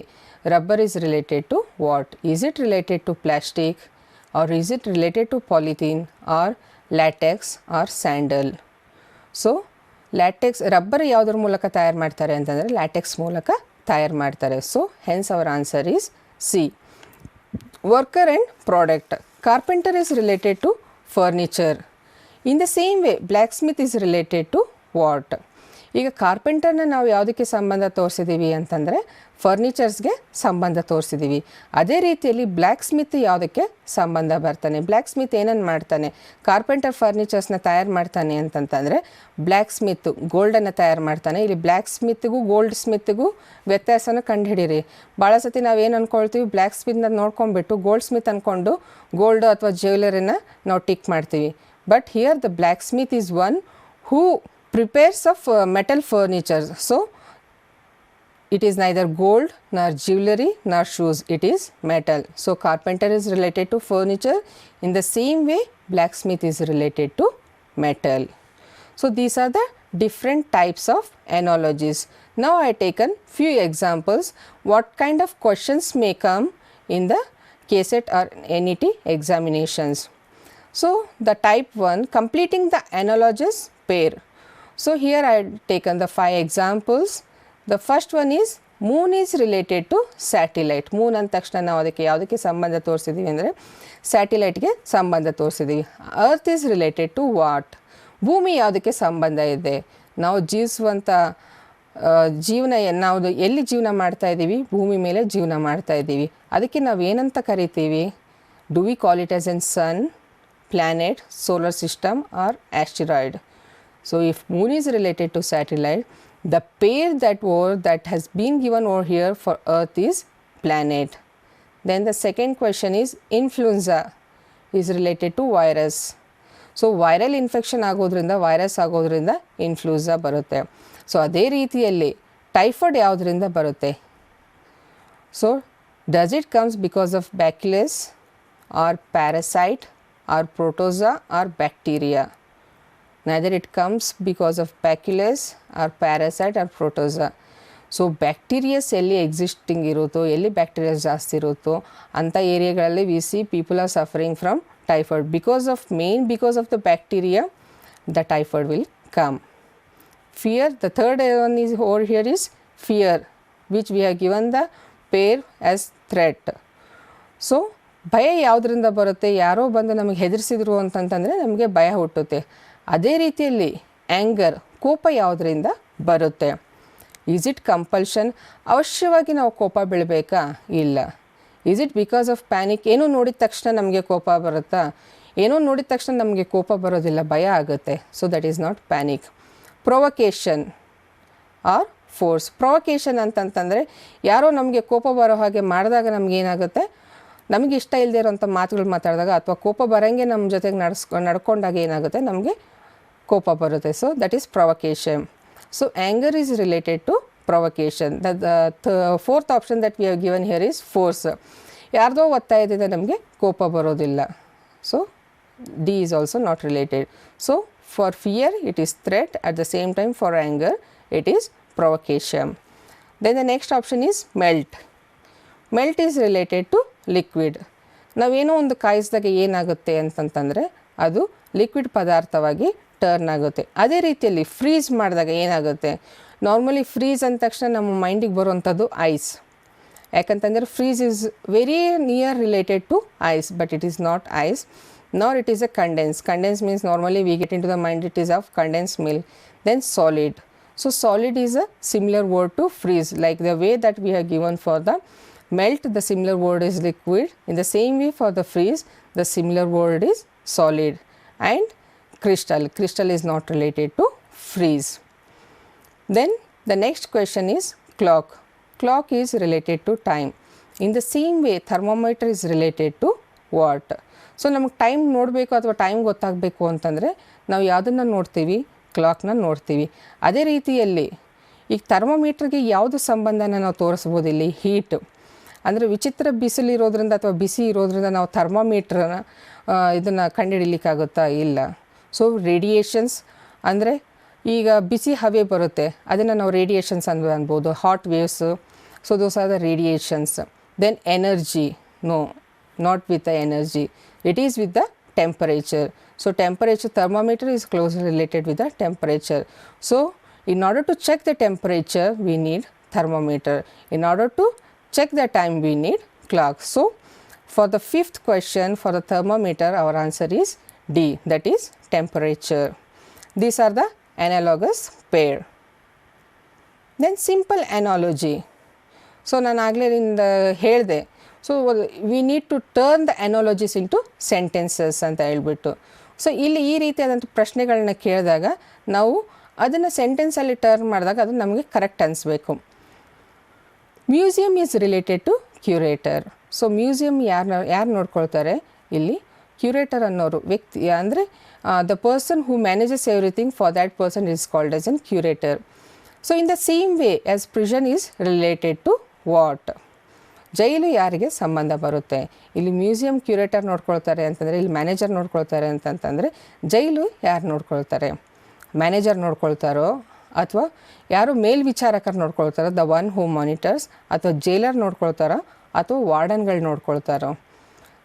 rubber is related to what? Is it related to plastic or is it related to polythene or latex or sandal? So latex rubber ಯಾವುದ್ರ ಮೂಲಕ ತಯಾರು ಮಾಡ್ತಾರೆ ಅಂತಂದರೆ latex ಮೂಲಕ ತಯಾರು ಮಾಡ್ತಾರೆ. So hence our answer is C. Worker and product. Carpenter is related to furniture. In the same way blacksmith is related to what? ಈಗ ಕಾರ್ಪೆಂಟರ್ನ ನಾವು ಯಾವುದಕ್ಕೆ ಸಂಬಂಧ ತೋರಿಸಿದ್ದೀವಿ ಅಂತಂದರೆ ಫರ್ನಿಚರ್ಸ್ಗೆ ಸಂಬಂಧ ತೋರಿಸಿದ್ದೀವಿ. ಅದೇ ರೀತಿಯಲ್ಲಿ ಬ್ಲ್ಯಾಕ್ ಸ್ಮಿತ್ ಯಾವುದಕ್ಕೆ ಸಂಬಂಧ ಬರ್ತಾನೆ? ಬ್ಲ್ಯಾಕ್ ಸ್ಮಿತ್ ಏನನ್ನು ಮಾಡ್ತಾನೆ? ಕಾರ್ಪೆಂಟರ್ ಫರ್ನಿಚರ್ಸ್ನ ತಯಾರು ಮಾಡ್ತಾನೆ ಅಂತಂತಂದರೆ ಬ್ಲ್ಯಾಕ್ ಸ್ಮಿತ್ ಗೋಲ್ಡನ್ನು ತಯಾರು ಮಾಡ್ತಾನೆ. ಇಲ್ಲಿ ಬ್ಲ್ಯಾಕ್ ಸ್ಮಿತ್ಗೂ ಗೋಲ್ಡ್ ಸ್ಮಿತ್ಗೂ ವ್ಯತ್ಯಾಸನ ಕಂಡುಹಿಡೀರಿ. ಭಾಳ ಸತಿ ನಾವು ಏನು ಅಂದ್ಕೊಳ್ತೀವಿ, ಬ್ಲ್ಯಾಕ್ ಸ್ಮಿತ್ನ ನೋಡ್ಕೊಂಡ್ಬಿಟ್ಟು ಗೋಲ್ಡ್ ಸ್ಮಿತ್ ಅಂದ್ಕೊಂಡು ಗೋಲ್ಡ್ ಅಥವಾ ಜ್ಯುವೆಲರಿನ ನಾವು ಟಿಕ್ ಮಾಡ್ತೀವಿ. But here the black Smith is one who prepares of metal furniture. So it is neither gold nor jewelry nor shoes, it is metal. So carpenter is related to furniture. In the same way blacksmith is related to metal. So these are the different types of analogies. Now I taken few examples what kind of questions may come in the KCET or NET examinations. So the type 1, completing the analogous pair. So here I have taken the 5 examples. The first one is moon is related to satellite. Moon ಅಂದ ತಕ್ಷಣ ನಾವು ಅದಕ್ಕೆ ಯಾವುದಕ್ಕೆ ಸಂಬಂಧ ತೋರಿಸಿದ್ದೀವಿ ಅಂದರೆ ಸ್ಯಾಟಿಲೈಟ್ಗೆ ಸಂಬಂಧ ತೋರಿಸಿದ್ದೀವಿ. Earth is related to what? ಭೂಮಿ ಯಾವುದಕ್ಕೆ ಸಂಬಂಧ ಇದೆ? ನಾವು ಜೀವಿಸುವಂಥ ಜೀವನ ನಾವು ಎಲ್ಲಿ ಜೀವನ ಮಾಡ್ತಾ ಇದ್ದೀವಿ? ಭೂಮಿ ಮೇಲೆ ಜೀವನ ಮಾಡ್ತಾ ಇದ್ದೀವಿ. ಅದಕ್ಕೆ ನಾವು ಏನಂತ ಕರಿತೀವಿ? Do we call it as an sun, planet, solar system or asteroid? So if moon is related to satellite, the pair that has been given over here for earth is planet. Then the second question is influenza is related to virus. So viral infection ಆಗೋದ್ರಿಂದ virus ಆಗೋದ್ರಿಂದ influenza ಬರುತ್ತೆ. So ಅದೇ ರೀತಿಯಲ್ಲಿ typhoid ಯಾವುದರಿಂದ ಬರುತ್ತೆ? So does it comes because of bacillus or parasite or protozoa or bacteria? Neither it comes because of bacillus or parasite or protozoa. So bacterias ಎಲ್ಲಿ existing ಇರುತ್ತೋ, ಎಲ್ಲಿ ಬ್ಯಾಕ್ಟೀರಿಯಾಸ್ ಜಾಸ್ತಿ ಇರುತ್ತೋ ಅಂಥ ಏರಿಯಾಗಳಲ್ಲಿ we see people are suffering from typhoid. Because of the bacteria the typhoid will come. Fear, the third one is over here is fear, which we have given the pair as threat. So ಭಯ ಯಾವುದರಿಂದ ಬರುತ್ತೆ? ಯಾರೋ ಬಂದು ನಮಗೆ ಹೆದರಿಸಿದ್ರು ಅಂತಂತಂದರೆ ನಮಗೆ ಭಯ ಹುಟ್ಟುತ್ತೆ. ಅದೇ ರೀತಿಯಲ್ಲಿ ಆ್ಯಂಗರ್, ಕೋಪ ಯಾವುದರಿಂದ ಬರುತ್ತೆ? Is it compulsion? ಅವಶ್ಯವಾಗಿ ನಾವು ಕೋಪ ಬೀಳಬೇಕಾ? ಇಲ್ಲ. Is it because of panic? ಏನೋ ನೋಡಿದ ತಕ್ಷಣ ನಮಗೆ ಕೋಪ ಬರುತ್ತಾ? ಏನೋ ನೋಡಿದ ತಕ್ಷಣ ನಮಗೆ ಕೋಪ ಬರೋದಿಲ್ಲ, ಭಯ ಆಗುತ್ತೆ. So that is not panic. Provocation or force. Provocation ಅಂತಂತಂದರೆ ಯಾರೋ ನಮಗೆ ಕೋಪ ಬರೋ ಹಾಗೆ ಮಾಡಿದಾಗ ನಮಗೇನಾಗುತ್ತೆ, ನಮಗೆ ಇಷ್ಟ ಇಲ್ಲದೆ ಇರೋಂಥ ಮಾತುಗಳು ಮಾತಾಡಿದಾಗ ಅಥವಾ ಕೋಪ ಬರೋಂಗೆ ನಮ್ಮ ಜೊತೆಗೆ ನಡ್ಕೊಂಡಾಗ ಏನಾಗುತ್ತೆ, ನಮಗೆ ಕೋಪ ಬರುತ್ತೆ. So that is provocation. So anger is related to provocation. The fourth option that we have given here is force. ಯಾರ್ದೋ ಒತ್ತಾಯದಿಂದ ನಮಗೆ ಕೋಪ ಬರೋದಿಲ್ಲ. So D is also not related. So for fear it is threat, at the same time for anger it is provocation. Then the next option is melt. Melt is related to liquid. ನಾವೇನೋ ಒಂದು ಕಾಯಿಸಿದಾಗ ಏನಾಗುತ್ತೆ ಅಂತಂತಂದರೆ ಅದು liquid ಪದಾರ್ಥವಾಗಿ turn ಆಗುತ್ತೆ. ಅದೇ ರೀತಿಯಲ್ಲಿ freeze ಮಾಡಿದಾಗ ಏನಾಗುತ್ತೆ? ನಾರ್ಮಲಿ ಫ್ರೀಸ್ ಅಂದ ತಕ್ಷಣ ನಮ್ಮ ಮೈಂಡಿಗೆ ಬರುವಂಥದ್ದು ಐಸ್. ಯಾಕಂತಂದರೆ freeze is very near related to ice, but it is not ice, nor it is a condense. Condense means normally we get into the mind it is of condense milk. Then solid. So solid is a similar word to freeze, like the way that we have given for the melt, the similar word is liquid. In the same way for the freeze, the similar word is solid. And crystal. Crystal is not related to freeze. Then the next question is clock. Clock is related to time. In the same way thermometer is related to what? So ನಮಗೆ time ನೋಡಬೇಕು ಅಥವಾ time ಗೊತ್ತಾಗಬೇಕು ಅಂತಂದರೆ ನಾವು ಯಾವುದನ್ನು ನೋಡ್ತೀವಿ? ಕ್ಲಾಕ್ನ ನೋಡ್ತೀವಿ. ಅದೇ ರೀತಿಯಲ್ಲಿ ಈಗ ಥರ್ಮೋಮೀಟ್ರಿಗೆ ಯಾವುದು ಸಂಬಂಧನ ನಾವು ತೋರಿಸ್ಬೋದು? ಇಲ್ಲಿ ಹೀಟ್ ಅಂದರೆ ವಿಚಿತ್ರ ಬಿಸಿಲಿರೋದ್ರಿಂದ ಅಥವಾ ಬಿಸಿ ಇರೋದ್ರಿಂದ ನಾವು ಥರ್ಮೋಮೀಟ್ರನ್ನ ಇದನ್ನು ಕಂಡುಹಿಡಿಲಿಕ್ಕಾಗುತ್ತಾ? ಇಲ್ಲ. ಸೊ ರೇಡಿಯೇಷನ್ಸ್ ಅಂದರೆ ಈಗ ಬಿಸಿ ಹವೆ ಬರುತ್ತೆ, ಅದನ್ನು ನಾವು ರೇಡಿಯೇಷನ್ಸ್ ಅನ್ಬೋದು, hot waves. So those are the radiations. Then energy, no, not with the energy, it is with the temperature. So temperature, thermometer is closely related with the temperature. So in order to check the temperature we need thermometer. In order to check the time we need clock. So, for the fifth question for the thermometer our answer is D, that is temperature. These are the analogous pair. Then simple analogy. So, ನಾನು ಆಗಲೇ ಹೇಳಿದೆ. So we need to turn the analogies into sentences ಅಂತ ಹೇಳ್ಬಿಟ್ಟು. So ಇಲ್ಲಿ ಈ ರೀತಿಯಾದಂಥ ಪ್ರಶ್ನೆಗಳನ್ನ ಕೇಳಿದಾಗ ನಾವು ಅದನ್ನು ಸೆಂಟೆನ್ಸಲ್ಲಿ ಟರ್ನ್ ಮಾಡಿದಾಗ ಅದು ನಮಗೆ ಕರೆಕ್ಟ್ ಅನಿಸ್ಬೇಕು. Museum is related to curator. So museum ಯಾರು ನೋಡ್ಕೊಳ್ತಾರೆ ಇಲ್ಲಿ? ಕ್ಯೂರೇಟರ್ ಅನ್ನೋರು ವ್ಯಕ್ತಿ, ಅಂದರೆ the person who manages everything for that person is called as an curator. So in the same way as prison is related to what? Jail ಯಾರಿಗೆ ಸಂಬಂಧ ಬರುತ್ತೆ? ಇಲ್ಲಿ ಮ್ಯೂಸಿಯಂ ಕ್ಯೂರೇಟರ್ ನೋಡ್ಕೊಳ್ತಾರೆ ಅಂತಂದರೆ, ಇಲ್ಲಿ ಮ್ಯಾನೇಜರ್ ನೋಡ್ಕೊಳ್ತಾರೆ ಅಂತಂತಂದರೆ ಜೈಲು ಯಾರು ನೋಡ್ಕೊಳ್ತಾರೆ? ಮ್ಯಾನೇಜರ್ ನೋಡ್ಕೊಳ್ತಾರೋ ಅಥವಾ ಯಾರು ಮೇಲ್ವಿಚಾರಕರು ನೋಡ್ಕೊಳ್ತಾರೋ, ದ ಒನ್ ಹೂ ಮಾನಿಟರ್ಸ್, ಅಥವಾ ಜೈಲರ್ ನೋಡ್ಕೊಳ್ತಾರೋ ಅಥವಾ ವಾರ್ಡನ್ಗಳು ನೋಡ್ಕೊಳ್ತಾರೋ?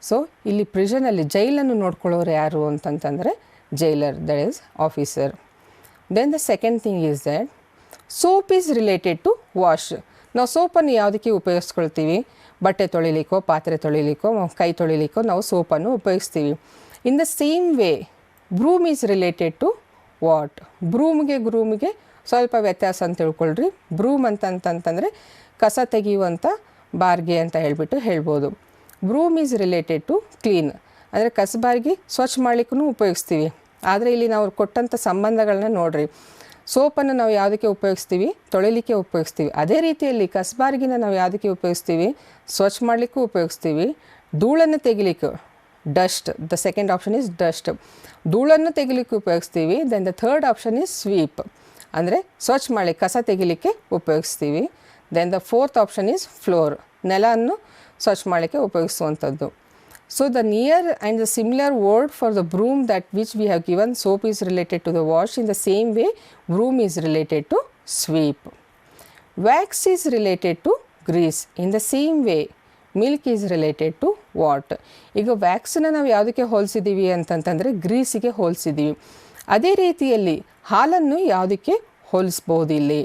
ಸೊ ಇಲ್ಲಿ ಪ್ರಿಸನಲ್ಲಿ ಜೈಲನ್ನು ನೋಡ್ಕೊಳ್ಳೋರು ಯಾರು ಅಂತಂತಂದರೆ jailer, that is officer. Then the second thing is that soap is related to wash. ನಾವು ಸೋಪನ್ನು ಯಾವುದಕ್ಕೆ ಉಪಯೋಗಿಸ್ಕೊಳ್ತೀವಿ? ಬಟ್ಟೆ ತೊಳಿಲಿಕ್ಕೋ, ಪಾತ್ರೆ ತೊಳಿಲಿಕ್ಕೋ, ಕೈ ತೊಳಿಲಿಕ್ಕೋ ನಾವು ಸೋಪನ್ನು ಉಪಯೋಗಿಸ್ತೀವಿ. In the same way broom is related to what? ಗ್ರೂಮ್ಗೆ ಸ್ವಲ್ಪ ವ್ಯತ್ಯಾಸ ಅಂತ ತಿಳ್ಕೊಳ್ರಿ. ಬ್ರೂಮ್ ಅಂತಂತಂದರೆ ಕಸ ತೆಗೆಯುವಂಥ ಬಾರ್ಗೆ ಅಂತ ಹೇಳ್ಬೋದು. Broom is related to clean, ಅಂದರೆ ಕಸಬಾರ್ಗಿ ಸ್ವಚ್ಛ ಮಾಡಲಿಕ್ಕೂ ಉಪಯೋಗಿಸ್ತೀವಿ. ಆದರೆ ಇಲ್ಲಿ ನಾವು ಕೊಟ್ಟಂಥ ಸಂಬಂಧಗಳನ್ನ ನೋಡಿರಿ. ಸೋಪನ್ನು ನಾವು ಯಾವುದಕ್ಕೆ ಉಪಯೋಗಿಸ್ತೀವಿ? ತೊಳಿಲಿಕ್ಕೆ ಉಪಯೋಗಿಸ್ತೀವಿ. ಅದೇ ರೀತಿಯಲ್ಲಿ ಕಸಬಾರ್ಗಿನ ನಾವು ಯಾವುದಕ್ಕೆ ಉಪಯೋಗಿಸ್ತೀವಿ? ಸ್ವಚ್ಛ ಮಾಡಲಿಕ್ಕೂ ಉಪಯೋಗಿಸ್ತೀವಿ. ಧೂಳನ್ನು ತೆಗಿಲಿಕ್ಕೆ, dust, the second option is dust, ಧೂಳನ್ನು ತೆಗಿಲಿಕ್ಕೆ ಉಪಯೋಗಿಸ್ತೀವಿ. Then the third option is sweep, ಅಂದರೆ ಸ್ವಚ್ಛ ಮಾಡಲಿಕ್ಕೆ, ಕಸ ತೆಗಿಲಿಕ್ಕೆ ಉಪಯೋಗಿಸ್ತೀವಿ. Then the fourth option is floor, ನೆಲವನ್ನು ಸ್ವಚ್ಛ ಮಾಡಲಿಕ್ಕೆ ಉಪಯೋಗಿಸುವಂಥದ್ದು. So the near and the similar word for the broom that which we have given, soap is related to the wash. In the same way broom is related to sweep. Wax is related to grease. In the same way milk is related to what? ಈಗ ವ್ಯಾಕ್ಸನ್ನ ನಾವು ಯಾವುದಕ್ಕೆ ಹೋಲಿಸಿದ್ದೀವಿ ಅಂತಂತಂದರೆ ಗ್ರೀಸಿಗೆ ಹೋಲಿಸಿದ್ದೀವಿ. ಅದೇ ರೀತಿಯಲ್ಲಿ ಹಾಲನ್ನು ಯಾವುದಕ್ಕೆ ಹೋಲಿಸ್ಬೋದು ಇಲ್ಲಿ?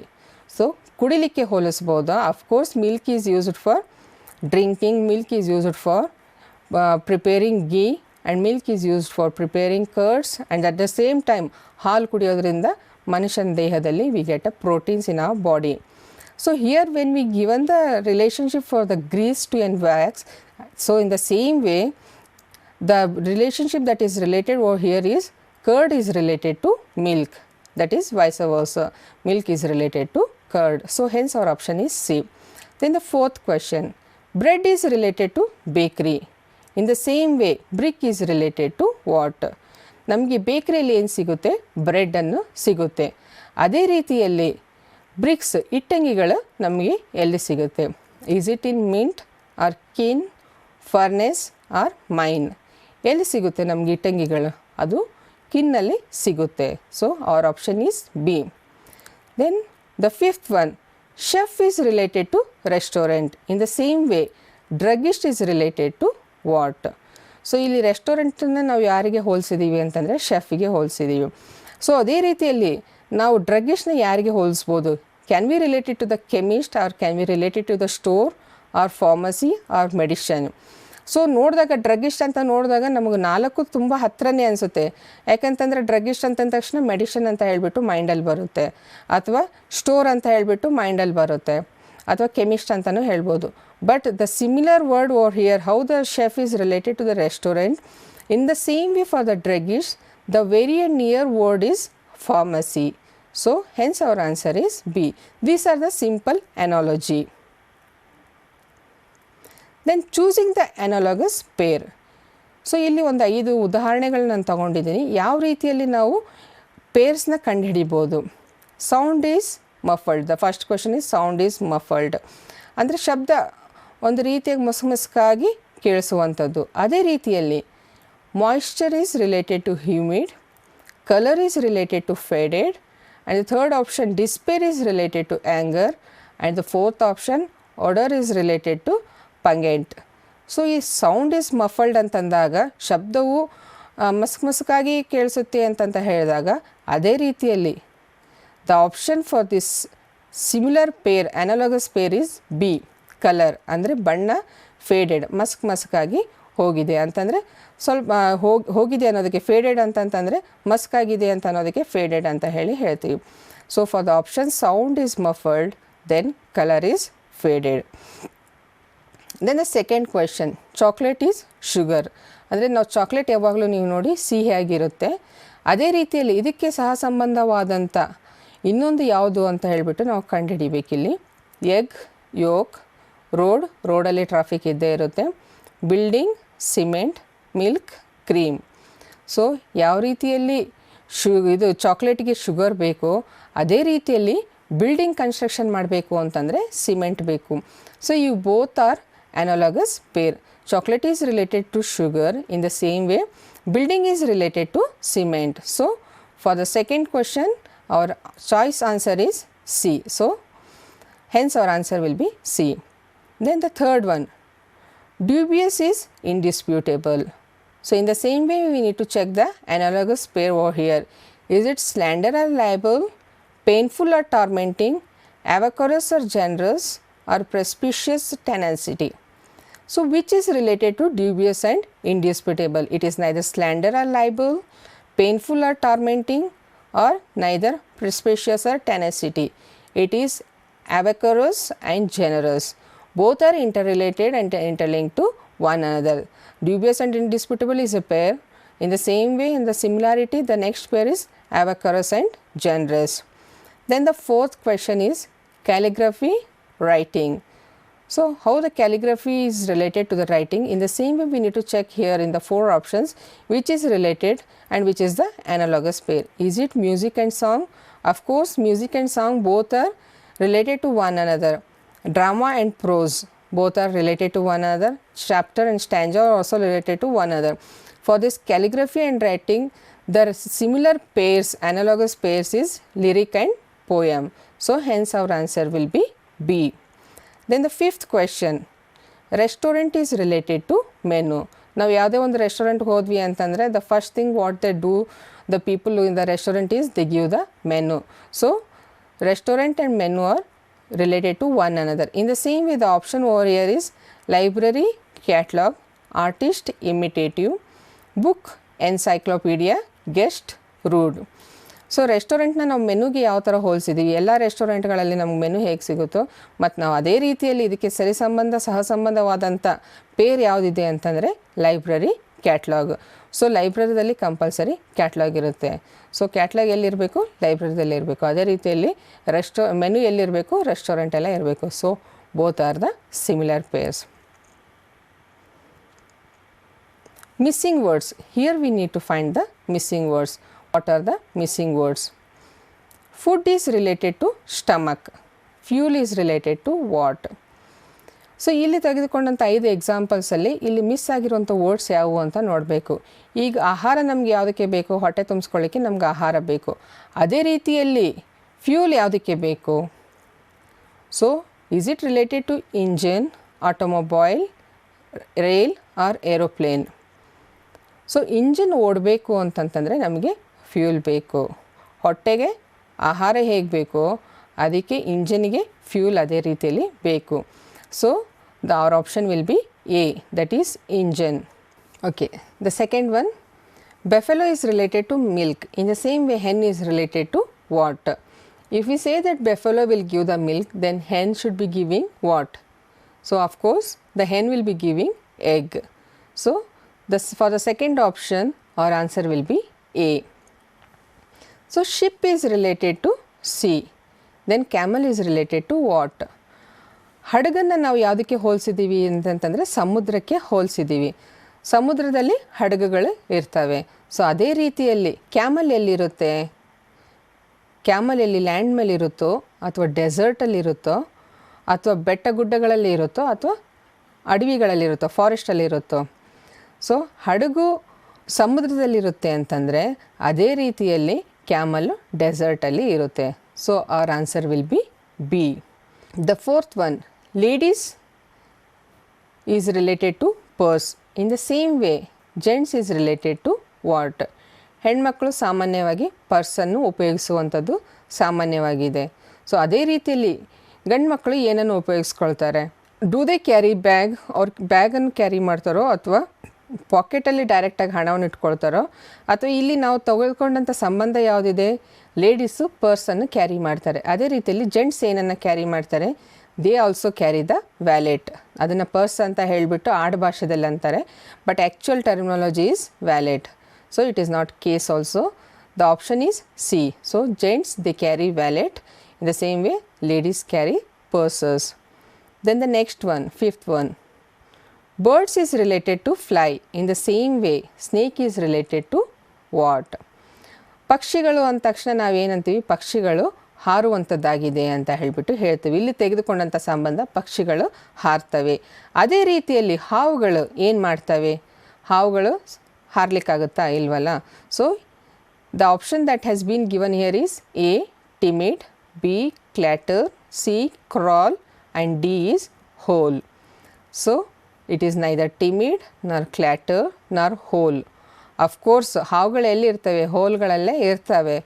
So ಕುಡಿಲಿಕ್ಕೆ ಹೋಲಿಸ್ಬೋದಾ? Of course milk is used for drinking, milk is used for preparing ghee, and milk is used for preparing curds, and at the same time ಹಾಲು ಕುಡಿಯೋದ್ರಿಂದ ಮನುಷ್ಯನ ದೇಹದಲ್ಲಿ we get a proteins in our body. So here when we given the relationship for the grease to and wax, so in the same way the relationship that is related over here is curd is related to milk, that is vice versa, milk is related to curd. So hence our option is C. Then the fourth question, bread is related to bakery. In the same way brick is related to what? ನಮಗೆ ಬೇಕರಿಯಲ್ಲಿ ಏನು ಸಿಗುತ್ತೆ? ಬ್ರೆಡ್ಡನ್ನು ಸಿಗುತ್ತೆ. ಅದೇ ರೀತಿಯಲ್ಲಿ BRICS, ಇಟ್ಟಂಗಿಗಳು ನಮಗೆ ಎಲ್ಲಿ ಸಿಗುತ್ತೆ? Is it in mint or kiln, furnace or mine? ಎಲ್ಲಿ ಸಿಗುತ್ತೆ ನಮಗೆ ಇಟ್ಟಂಗಿಗಳು? ಅದು ಕಿನ್ನಲ್ಲಿ ಸಿಗುತ್ತೆ. So our option is B. Then the fifth one, chef is related to restaurant. In the same way druggist is related to what? So ಇಲ್ಲಿ ರೆಸ್ಟೋರೆಂಟನ್ನು ನಾವು ಯಾರಿಗೆ ಹೋಲಿಸಿದ್ದೀವಿ ಅಂತಂದರೆ ಶೆಫಿಗೆ ಹೋಲಿಸಿದ್ದೀವಿ. ಸೊ ಅದೇ ರೀತಿಯಲ್ಲಿ ನಾವು ಡ್ರಗಿಸ್ಟ್ನ ಯಾರಿಗೆ ಹೋಲಿಸ್ಬೋದು? Can we related to the chemist, or can we related to the store or pharmacy or medicine? So ನೋಡಿದಾಗ ಡ್ರಗಿಸ್ಟ್ ಅಂತ ನೋಡಿದಾಗ ನಮಗೆ ನಾಲ್ಕು ತುಂಬ ಹತ್ತಿರನೇ ಅನಿಸುತ್ತೆ. ಯಾಕಂತಂದರೆ ಡ್ರಗಿಸ್ಟ್ ಅಂತಂದ ತಕ್ಷಣ ಮೆಡಿಷನ್ ಅಂತ ಹೇಳಿಬಿಟ್ಟು ಮೈಂಡಲ್ಲಿ ಬರುತ್ತೆ, ಅಥವಾ ಸ್ಟೋರ್ ಅಂತ ಹೇಳಿಬಿಟ್ಟು ಮೈಂಡಲ್ಲಿ ಬರುತ್ತೆ, ಅಥವಾ ಕೆಮಿಸ್ಟ್ ಅಂತಲೂ ಹೇಳ್ಬೋದು. But the similar word over here, how the chef is related to the restaurant, in the same way for the druggist, the very near word is pharmacy. So hence our answer is B. These are the simple analogy. Then choosing the analogous pair. So ಇಲ್ಲಿ ಒಂದು 5 ಉದಾಹರಣೆಗಳು ನಾನು ತಗೊಂಡಿದ್ದೀನಿ. ಯಾವ ರೀತಿಯಲ್ಲಿ ನಾವು ಪೇರ್ಸ್ನ ಕಂಡುಹಿಡಿಬೋದು? Sound is muffled. The first question is sound is muffled, ಅಂದರೆ ಶಬ್ದ ಒಂದು ರೀತಿಯಾಗಿ ಮುಸುಕಾಗಿ ಕೇಳಿಸುವಂಥದ್ದು. ಅದೇ ರೀತಿಯಲ್ಲಿ moisture is related to humid, colour is related to faded, and the third option despair is related to anger, and the fourth option odour is related to pungent. So ಈ sound is muffled ಅಂತಂದಾಗ ಶಬ್ದವು ಮಸುಕಾಗಿ ಕೇಳಿಸುತ್ತೆ ಅಂತಂತ ಹೇಳಿದಾಗ, ಅದೇ ರೀತಿಯಲ್ಲಿ the option for this similar pair ಅನಾಲಗಸ್ peer is be colour. ಅಂದರೆ ಬಣ್ಣ ಫೇಡೆಡ್ ಮಸ್ಕಾಗಿ ಹೋಗಿದೆ ಅಂತಂದರೆ ಸ್ವಲ್ಪ ಹೋಗಿದೆ ಅನ್ನೋದಕ್ಕೆ ಫೇಡೆಡ್ ಅಂತಂತಂದರೆ ಮಸ್ಕಾಗಿದೆ ಅಂತ ಅನ್ನೋದಕ್ಕೆ ಫೇಡೆಡ್ ಅಂತ ಹೇಳ್ತೀವಿ. So for the option sound is muffled then colour is faded. Then the second question, chocolate is sugar. ಅಂದರೆ ನಾವು ಚಾಕ್ಲೇಟ್ ಯಾವಾಗಲೂ ನೀವು ನೋಡಿ ಸಿಹಿಯಾಗಿರುತ್ತೆ. ಅದೇ ರೀತಿಯಲ್ಲಿ ಇದಕ್ಕೆ ಸಹ ಸಂಬಂಧವಾದಂಥ ಇನ್ನೊಂದು ಯಾವುದು ಅಂತ ಹೇಳಿಬಿಟ್ಟು ನಾವು ಕಂಡುಹಿಡಿಬೇಕಿಲ್ಲಿ. ಎಗ್, ಯೋಕ್, ರೋಡಲ್ಲಿ ಟ್ರಾಫಿಕ್ ಇದ್ದೇ ಇರುತ್ತೆ, building, cement, milk, cream. So ಯಾವ ರೀತಿಯಲ್ಲಿ ಇದು ಚಾಕ್ಲೇಟಿಗೆ ಶುಗರ್ ಬೇಕು, ಅದೇ ರೀತಿಯಲ್ಲಿ ಬಿಲ್ಡಿಂಗ್ ಕನ್ಸ್ಟ್ರಕ್ಷನ್ ಮಾಡಬೇಕು ಅಂತಂದರೆ ಸಿಮೆಂಟ್ ಬೇಕು. ಸೊ ಇವು both are analogous pair. Chocolate is related to sugar. In the same way, building is related to cement. So for the second question, our choice answer is C. So hence our answer will be C. Then the third one, dubious is indisputable. So in the same way, we need to check the analogous pair over here. Is it slander or libel, painful or tormenting, avaricious or generous, or prescriptious tenacity? So which is related to dubious and indisputable? It is neither slander or libel, painful or tormenting, or neither prescriptious or tenacity. It is avaricious and generous. Both are interrelated and interlinked to one another. Dubious and indisputable is a pair. In the same way, in the similarity, the next pair is avaricious and generous. Then the fourth question is calligraphy, writing. So how the calligraphy is related to the writing? In the same way, we need to check here in the four options which is related and which is the analogous pair. Is it music and song? Of course, music and song both are related to one another. Drama and prose both are related to one another. Chapter and stanza are also related to one another. For this calligraphy and writing, the similar pairs, analogous pairs is lyric and poem. So hence our answer will be B. Then the fifth question, restaurant is related to menu. ನಾವು ಯಾವುದೇ ಒಂದು ರೆಸ್ಟೋರೆಂಟ್ಗೆ ಹೋದ್ವಿ ಅಂತಂದರೆ the first thing what they do, the people in the restaurant is they give the menu. So restaurant and menu are related to one another. In the same way, the option over here is library, catalog, artist, imitative, book, encyclopedia, guest, rude. So ರೆಸ್ಟೋರೆಂಟ್ನ ನಾವು ಮೆನುಗೆ ಯಾವ ಥರ ಹೋಲಿಸಿದ್ದೀವಿ, ಎಲ್ಲ ರೆಸ್ಟೋರೆಂಟ್ಗಳಲ್ಲಿ ನಮ್ಗೆ menu ಹೇಗೆ ಸಿಗುತ್ತೋ ಮತ್ತು ನಾವು ಅದೇ ರೀತಿಯಲ್ಲಿ ಇದಕ್ಕೆ ಸಹಸಂಬಂಧವಾದಂಥ ಪೇರ್ ಯಾವುದಿದೆ ಅಂತಂದರೆ ಲೈಬ್ರರಿ, ಕ್ಯಾಟ್ಲಾಗ್. ಸೊ ಲೈಬ್ರರಿದಲ್ಲಿ ಕಂಪಲ್ಸರಿ ಕ್ಯಾಟ್ಲಾಗ್ ಇರುತ್ತೆ. ಸೊ ಕ್ಯಾಟ್ಲಾಗ್ ಎಲ್ಲಿರಬೇಕು, ಲೈಬ್ರರಿದಲ್ಲಿ ಇರಬೇಕು. ಅದೇ ರೀತಿಯಲ್ಲಿ ಮೆನು ಎಲ್ಲಿರಬೇಕು, ರೆಸ್ಟೋರೆಂಟ್ ಎಲ್ಲ ಇರಬೇಕು. So both are the similar pairs. Missing words. Here we need to find the missing words. What are the missing words? Food is related to stomach. Fuel is related to what? So ಇಲ್ಲಿ ತೆಗೆದುಕೊಂಡಂಥ 5 ಎಕ್ಸಾಂಪಲ್ಸಲ್ಲಿ ಇಲ್ಲಿ miss ಆಗಿರುವಂಥ words ಯಾವುವು ಅಂತ ನೋಡಬೇಕು. ಈಗ ಆಹಾರ ನಮಗೆ ಯಾವುದಕ್ಕೆ ಬೇಕು, ಹೊಟ್ಟೆ ತುಂಬಿಸ್ಕೊಳ್ಳಿಕ್ಕೆ ನಮ್ಗೆ ಆಹಾರ ಬೇಕು. ಅದೇ ರೀತಿಯಲ್ಲಿ ಫ್ಯೂಲ್ ಯಾವುದಕ್ಕೆ ಬೇಕು? So is it related to engine, automobile, rail or aeroplane? So engine ಓಡಬೇಕು ಅಂತಂತಂದರೆ ನಮಗೆ ಫ್ಯೂಲ್ ಬೇಕು. ಹೊಟ್ಟೆಗೆ ಆಹಾರ ಹೇಗೆ ಬೇಕೋ ಅದಕ್ಕೆ ಇಂಜಿನಿಗೆ ಫ್ಯೂಲ್ ಅದೇ ರೀತಿಯಲ್ಲಿ ಬೇಕು. So our option will be A, that is engine. Okay, the second one, buffalo is related to milk. In the same way, hen is related to what? If we say that buffalo will give the milk, then hen should be giving what? So of course, the hen will be giving egg. So for the second option, our answer will be A. So ship is related to sea. Then camel is related to what? ಹಡಗನ್ನು ನಾವು ಯಾವುದಕ್ಕೆ ಹೋಲಿಸಿದ್ದೀವಿ ಅಂತಂತಂದರೆ ಸಮುದ್ರಕ್ಕೆ ಹೋಲಿಸಿದ್ದೀವಿ. ಸಮುದ್ರದಲ್ಲಿ ಹಡಗುಗಳು ಇರ್ತವೆ. So ಅದೇ ರೀತಿಯಲ್ಲಿ ಕ್ಯಾಮಲ್ ಎಲ್ಲಿರುತ್ತೆ? ಕ್ಯಾಮಲ್ ಎಲ್ಲಿ ಲ್ಯಾಂಡ್ ಮೇಲೆ ಇರುತ್ತೋ ಅಥವಾ ಡೆಸರ್ಟಲ್ಲಿರುತ್ತೋ ಅಥವಾ ಬೆಟ್ಟ ಗುಡ್ಡಗಳಲ್ಲಿ ಇರುತ್ತೋ ಅಥವಾ ಅಡವಿಗಳಲ್ಲಿರುತ್ತೋ, ಫಾರೆಸ್ಟಲ್ಲಿರುತ್ತೋ? ಸೊ ಹಡಗು ಸಮುದ್ರದಲ್ಲಿರುತ್ತೆ ಅಂತಂದರೆ ಅದೇ ರೀತಿಯಲ್ಲಿ ಕ್ಯಾಮಲ್ಲು ಡೆಸರ್ಟಲ್ಲಿ ಇರುತ್ತೆ. So our answer will B B. The fourth one, ladies is related to purse. In the same way, gents is related to what? ಹೆಣ್ಮಕ್ಕಳು ಸಾಮಾನ್ಯವಾಗಿ ಪರ್ಸನ್ನು ಉಪಯೋಗಿಸುವಂಥದ್ದು ಸಾಮಾನ್ಯವಾಗಿದೆ. ಸೊ ಅದೇ ರೀತಿಯಲ್ಲಿ ಗಂಡು ಮಕ್ಕಳು ಏನನ್ನು ಉಪಯೋಗಿಸ್ಕೊಳ್ತಾರೆ? ಡೂ ದೇ ಕ್ಯಾರಿ ಬ್ಯಾಗ್, ಅವ್ರ ಬ್ಯಾಗನ್ನು ಕ್ಯಾರಿ ಮಾಡ್ತಾರೋ ಅಥವಾ ಪಾಕೆಟಲ್ಲಿ ಡೈರೆಕ್ಟಾಗಿ ಹಣವನ್ನು ಇಟ್ಕೊಳ್ತಾರೋ, ಅಥವಾ ಇಲ್ಲಿ ನಾವು ತೆಗೆದುಕೊಂಡಂಥ ಸಂಬಂಧ ಯಾವುದಿದೆ? ಲೇಡೀಸು ಪರ್ಸನ್ನು ಕ್ಯಾರಿ ಮಾಡ್ತಾರೆ. ಅದೇ ರೀತಿಯಲ್ಲಿ ಜೆಂಟ್ಸ್ ಏನನ್ನು ಕ್ಯಾರಿ ಮಾಡ್ತಾರೆ? They also carry the wallet. ಅದನ್ನು ಪರ್ಸ್ ಅಂತ ಹೇಳಿಬಿಟ್ಟು ಆಡುಭಾಷೆದಲ್ಲಿ ಅಂತಾರೆ, but actual terminology is wallet. So it is not case also. The option is C. So gents they carry wallet. In the same way, ladies carry purses. Then the next one, fifth one. Birds is related to fly. In the same way, snake is related to what? ಪಕ್ಷಿಗಳು ಅಂದ ತಕ್ಷಣ ನಾವೇನಂತೀವಿ? ಪಕ್ಷಿಗಳು ಹಾರುವಂಥದ್ದಾಗಿದೆ ಅಂತ ಹೇಳಿಬಿಟ್ಟು ಹೇಳ್ತೀವಿ. ಇಲ್ಲಿ ತೆಗೆದುಕೊಂಡಂಥ ಸಂಬಂಧ ಪಕ್ಷಿಗಳು ಹಾರ್ತವೆ. ಅದೇ ರೀತಿಯಲ್ಲಿ ಹಾವುಗಳು ಏನು ಮಾಡ್ತವೆ? ಹಾವುಗಳು ಹಾರಲಿಕ್ಕಾಗುತ್ತಾ? ಇಲ್ವಲ್ಲ. So the option that has been given here is A timid, B clatter, C crawl and D is hole. So it is neither timid nor clatter nor hole. Of course ಹಾವುಗಳು ಎಲ್ಲಿ ಇರ್ತವೆ? ಹೋಲ್ಗಳಲ್ಲೇ ಇರ್ತವೆ.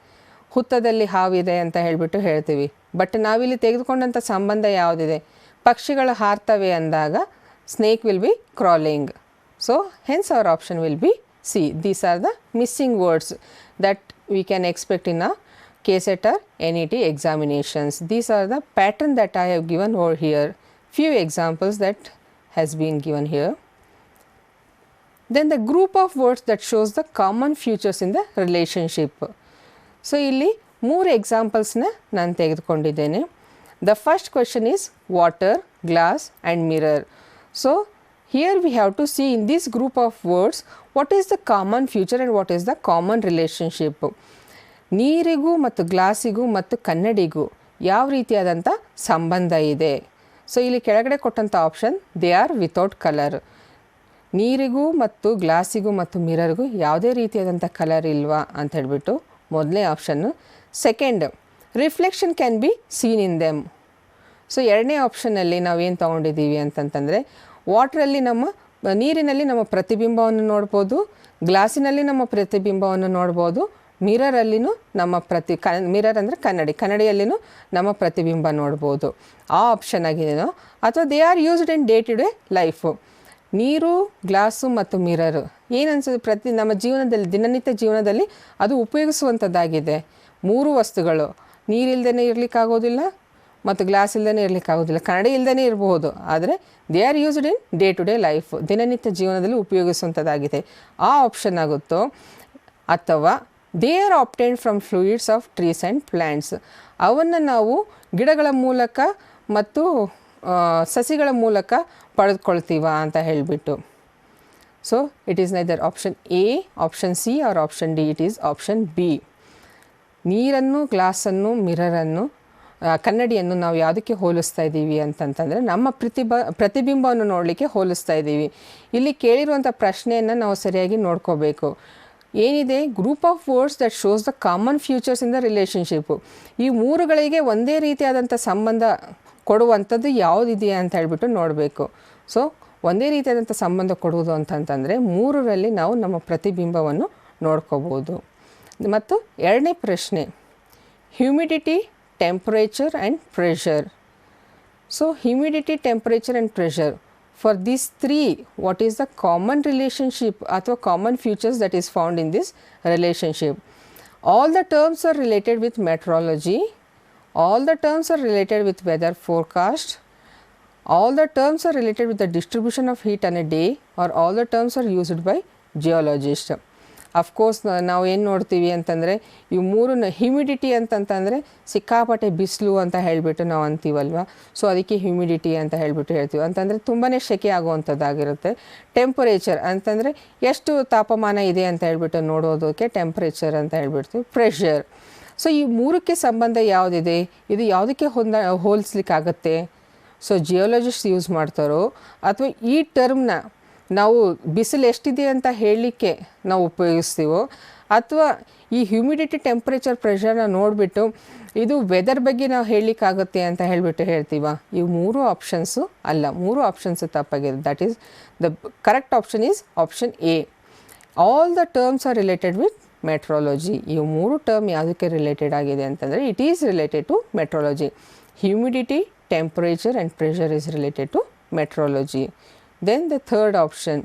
ಹುತ್ತದಲ್ಲಿ ಹಾವಿದೆ ಅಂತ ಹೇಳಿಬಿಟ್ಟು ಹೇಳ್ತೀವಿ. ಬಟ್ ನಾವಿಲ್ಲಿ ತೆಗೆದುಕೊಂಡಂಥ ಸಂಬಂಧ ಯಾವುದಿದೆ? ಪಕ್ಷಿಗಳು ಹಾರ್ತವೆ ಅಂದಾಗ snake will be crawling. So hence our option will be C. These are the missing words that we can expect in a KCET or NET examinations. These are the pattern that I have given over here. Few examples that has been given here. Then the group of words that shows the common features in the relationship. So ಇಲ್ಲಿ 3 examples na ನಾನು ತೆಗೆದುಕೊಂಡಿದ್ದೇನೆ. The first question is water, glass and mirror. So here we have to see in this group of words what is the common feature and what is the common relationship. ನೀರಿಗೂ ಮತ್ತು ಗ್ಲಾಸಿಗೂ ಮತ್ತು ಕನ್ನಡಿಗೂ ಯಾವ ರೀತಿಯಾದಂಥ ಸಂಬಂಧ ಇದೆ? So ಇಲ್ಲಿ ಕೆಳಗಡೆ ಕೊಟ್ಟಂಥ option they are without colour. ನೀರಿಗೂ ಮತ್ತು ಗ್ಲಾಸಿಗೂ ಮತ್ತು ಮಿರರ್ಗೂ ಯಾವುದೇ ರೀತಿಯಾದಂಥ ಕಲರ್ ಇಲ್ವಾ ಅಂತ ಹೇಳಿಬಿಟ್ಟು ಮೊದಲನೇ option. Second, reflection can be seen in them. So ಎರಡನೇ ಆಪ್ಷನ್ನಲ್ಲಿ ನಾವೇನು ತೊಗೊಂಡಿದ್ದೀವಿ ಅಂತಂತಂದರೆ ವಾಟ್ರಲ್ಲಿ ನೀರಿನಲ್ಲಿ ನಮ್ಮ ಪ್ರತಿಬಿಂಬವನ್ನು ನೋಡ್ಬೋದು, ಗ್ಲಾಸಿನಲ್ಲಿ ನಮ್ಮ ಪ್ರತಿಬಿಂಬವನ್ನು ನೋಡ್ಬೋದು, ಮಿರರಲ್ಲಿನೂ ನಮ್ಮ ಮಿರರ್ ಅಂದರೆ ಕನ್ನಡಿಯಲ್ಲಿನೂ ನಮ್ಮ ಪ್ರತಿಬಿಂಬ ನೋಡ್ಬೋದು. ಆ ಆಪ್ಷನ್ ಆಗಿದೆಯೋ ಅಥವಾ they are used in day to day life. ನೀರು, ಗ್ಲಾಸು ಮತ್ತು ಮಿರರು ಏನನ್ಸುತ್ತೆ? ನಮ್ಮ ಜೀವನದಲ್ಲಿ, ದಿನನಿತ್ಯ ಜೀವನದಲ್ಲಿ ಅದು ಉಪಯೋಗಿಸುವಂಥದ್ದಾಗಿದೆ. 3 ವಸ್ತುಗಳು. ನೀರಿಲ್ದೇ ಇರಲಿಕ್ಕಾಗೋದಿಲ್ಲ ಮತ್ತು ಗ್ಲಾಸ್ ಇಲ್ಲದೇ ಇರಲಿಕ್ಕಾಗೋದಿಲ್ಲ, ಕನ್ನಡಿ ಇಲ್ಲದೇ ಇರಬಹುದು, ಆದರೆ they are used in day to day life, ದಿನನಿತ್ಯ ಜೀವನದಲ್ಲಿ ಉಪಯೋಗಿಸುವಂಥದ್ದಾಗಿದೆ. ಆ ಆಪ್ಷನ್ ಆಗುತ್ತೋ ಅಥವಾ they are obtained from fluids of trees and plants. ಅವನ್ನು ನಾವು ಗಿಡಗಳ ಮೂಲಕ ಮತ್ತು ಸಸಿಗಳ ಮೂಲಕ ಪಡೆದುಕೊಳ್ತೀವ ಅಂತ ಹೇಳಿಬಿಟ್ಟು. So it is neither option A, option C or option D. It is option B. ನೀರನ್ನು, ಗ್ಲಾಸನ್ನು, ಮಿರರನ್ನು, ಕನ್ನಡಿಯನ್ನು ನಾವು ಯಾವುದಕ್ಕೆ ಹೋಲಿಸ್ತಾ ಇದ್ದೀವಿ ಅಂತಂತಂದರೆ ನಮ್ಮ ಪ್ರತಿಬಿಂಬವನ್ನು ನೋಡಲಿಕ್ಕೆ ಹೋಲಿಸ್ತಾ ಇದ್ದೀವಿ. ಇಲ್ಲಿ ಕೇಳಿರುವಂಥ ಪ್ರಶ್ನೆಯನ್ನು ನಾವು ಸರಿಯಾಗಿ ನೋಡ್ಕೋಬೇಕು. ಏನಿದೆ? Group of words that shows the common futures in the relationship. ಈ 3ಗಳಿಗೆ ಒಂದೇ ರೀತಿಯಾದಂಥ ಸಂಬಂಧ ಕೊಡುವಂಥದ್ದು ಯಾವುದಿದೆಯಾ ಅಂತ ಹೇಳ್ಬಿಟ್ಟು ನೋಡಬೇಕು. ಸೊ ಒಂದೇ ರೀತಿಯಾದಂಥ ಸಂಬಂಧ ಕೊಡುವುದು ಅಂತಂತಂದರೆ 3ರಲ್ಲಿ ನಾವು ನಮ್ಮ ಪ್ರತಿಬಿಂಬವನ್ನು ನೋಡ್ಕೋಬೋದು. ಮತ್ತು ಎರಡನೇ ಪ್ರಶ್ನೆ, humidity, temperature and pressure. So humidity, temperature and pressure, for these 3 what is the common relationship ಅಥವಾ common features that is found in this relationship? All the terms are related with meteorology, all the terms are related with weather forecast, all the terms are related with the distribution of heat on a day, or all the terms are used by geologists. Of course ನಾವು ಏನು ನೋಡ್ತೀವಿ ಅಂತಂದರೆ ಇವು 3 humidity ಅಂತಂತಂದರೆ ಸಿಕ್ಕಾಪಟ್ಟೆ ಬಿಸಿಲು ಅಂತ ಹೇಳಿಬಿಟ್ಟು ನಾವು ಅಂತೀವಲ್ವ. ಸೊ ಅದಕ್ಕೆ ಹ್ಯೂಮಿಡಿಟಿ ಅಂತ ಹೇಳಿಬಿಟ್ಟು ಹೇಳ್ತೀವಿ. ಅಂತಂದರೆ ತುಂಬಾ ಸೆಕೆ ಆಗುವಂಥದ್ದಾಗಿರುತ್ತೆ. ಟೆಂಪರೇಚರ್ ಅಂತಂದರೆ ಎಷ್ಟು ತಾಪಮಾನ ಇದೆ ಅಂತ ಹೇಳ್ಬಿಟ್ಟು ನೋಡೋದಕ್ಕೆ ಟೆಂಪರೇಚರ್ ಅಂತ ಹೇಳ್ಬಿಡ್ತೀವಿ. ಪ್ರೆಷರ್. ಸೊ ಈ 3ಕ್ಕೆ ಸಂಬಂಧ ಯಾವುದಿದೆ? ಇದು ಯಾವುದಕ್ಕೆ ಹೋಲಿಸ್ಲಿಕ್ಕಾಗತ್ತೆ? ಸೊ ಜಿಯೋಲಜಿಸ್ಟ್ ಯೂಸ್ ಮಾಡ್ತಾರೋ ಅಥವಾ ಈ ಟರ್ಮ್ನ ನಾವು ಬಿಸಿಲು ಎಷ್ಟಿದೆ ಅಂತ ಹೇಳಲಿಕ್ಕೆ ನಾವು ಉಪಯೋಗಿಸ್ತೀವೋ, ಅಥವಾ ಈ ಹ್ಯೂಮಿಡಿಟಿ, ಟೆಂಪ್ರೇಚರ್, ಪ್ರೆಷರ್ನ ನೋಡಿಬಿಟ್ಟು ಇದು ವೆದರ್ ಬಗ್ಗೆ ನಾವು ಹೇಳಲಿಕ್ಕಾಗುತ್ತೆ ಅಂತ ಹೇಳಿಬಿಟ್ಟು ಹೇಳ್ತೀವ? ಇವು 3 ಆಪ್ಷನ್ಸು ಅಲ್ಲ, 3 ಆಪ್ಷನ್ಸು ತಪ್ಪಾಗಿದೆ. That is the correct option is option A. All the terms are related with metrology. ಇವು 3 ಟರ್ಮ್ ಯಾವುದಕ್ಕೆ ರಿಲೇಟೆಡ್ ಆಗಿದೆ ಅಂತಂದರೆ it is related to metrology. Humidity, temperature and pressure is related to metrology. Then the third option,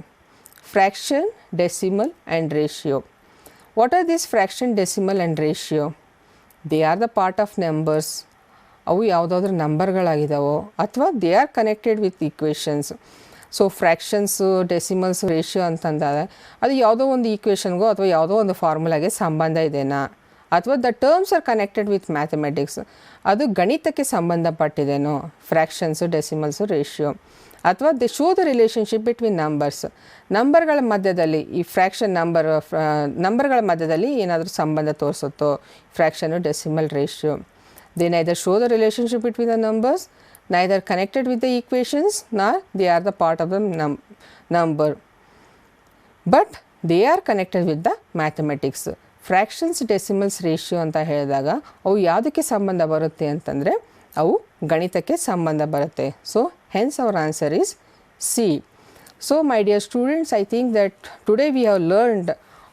fraction, decimal and ratio. What are these fraction, decimal and ratio? They are the part of numbers. ಅವು ಯಾವುದಾದ್ರೂ ನಂಬರ್ಗಳಾಗಿದ್ದಾವೋ ಅಥವಾ they are connected with equations. So fractions, decimals, ratio ಅಂತಂದಾಗ ಅದು ಯಾವುದೋ ಒಂದು ಈಕ್ವೇಷನ್ಗೋ ಅಥವಾ ಯಾವುದೋ ಒಂದು ಫಾರ್ಮುಲಾಗೆ ಸಂಬಂಧ ಇದೆನಾ, ಅಥವಾ the terms are connected with mathematics, ಅದು ಗಣಿತಕ್ಕೆ ಸಂಬಂಧಪಟ್ಟಿದೆನೋ ಫ್ರ್ಯಾಕ್ಷನ್ಸು, ಡೆಸಿಮಲ್ಸು, ರೇಷಿಯೋ. ಅಥವಾ they show the relationship between numbers, ನಂಬರ್ಗಳ ಮಧ್ಯದಲ್ಲಿ ಈ ಫ್ರ್ಯಾಕ್ಷನ್ ನಂಬರ್ಗಳ ಮಧ್ಯದಲ್ಲಿ ಏನಾದರೂ ಸಂಬಂಧ ತೋರಿಸುತ್ತೋ fraction, decimal, ratio. They neither show the relationship between the numbers, neither connected with the equations, nor they are the part of the number, but they are connected with the mathematics. Fractions, decimals, ratio ಅಂತ ಹೇಳಿದಾಗ ಅವು ಯಾವುದಕ್ಕೆ ಸಂಬಂಧ ಬರುತ್ತೆ ಅಂತಂದರೆ ಅವು ಗಣಿತಕ್ಕೆ ಸಂಬಂಧ ಬರುತ್ತೆ. So hence our answer is C. So my dear students, I think that today we have learned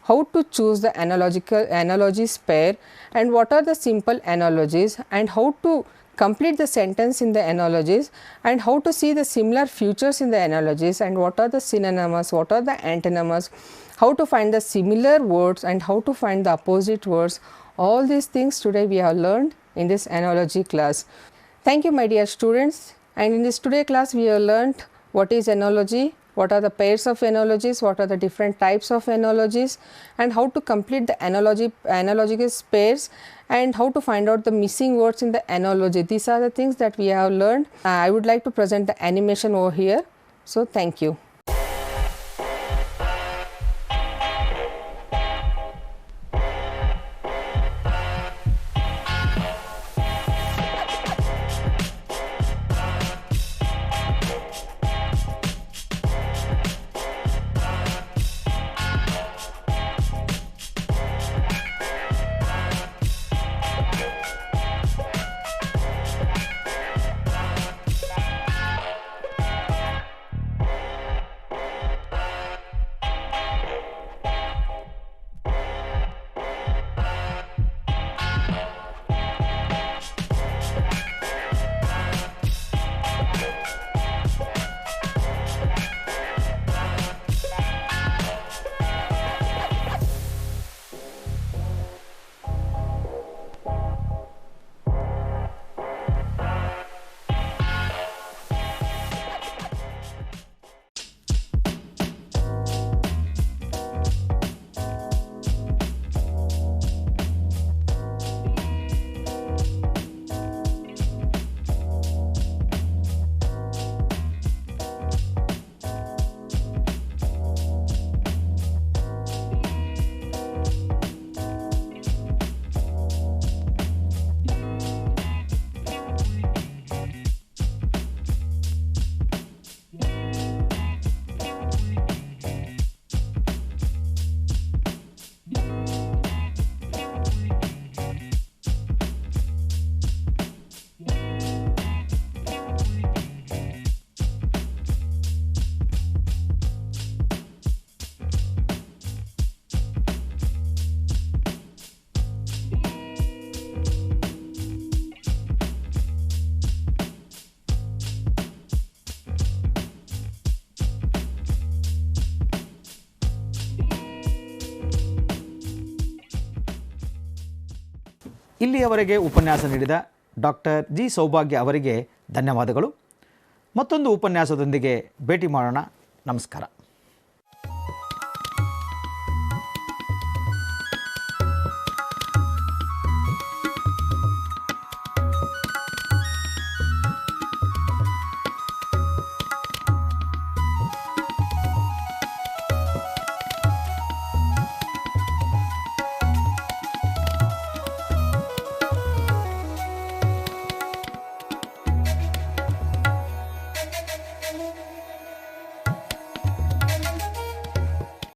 how to choose the analogies pair and what are the simple analogies and how to complete the sentence in the analogies and how to see the similar features in the analogies and what are the synonyms, what are the antonyms, how to find the similar words and how to find the opposite words. All these things today we have learned in this analogy class. Thank you my dear students. And in this today class we have learnt what is analogy, what are the pairs of analogies, what are the different types of analogies and how to complete the analogical pairs and how to find out the missing words in the analogy. These are the things that we have learned. I would like to present the animation over here. So thank you. ಇಲ್ಲಿಯವರೆಗೆ ಉಪನ್ಯಾಸ ನೀಡಿದ doctor G ಸೌಭಾಗ್ಯ ಅವರಿಗೆ ಧನ್ಯವಾದಗಳು. ಮತ್ತೊಂದು ಉಪನ್ಯಾಸದೊಂದಿಗೆ ಭೇಟಿ ಮಾಡೋಣ. ನಮಸ್ಕಾರ.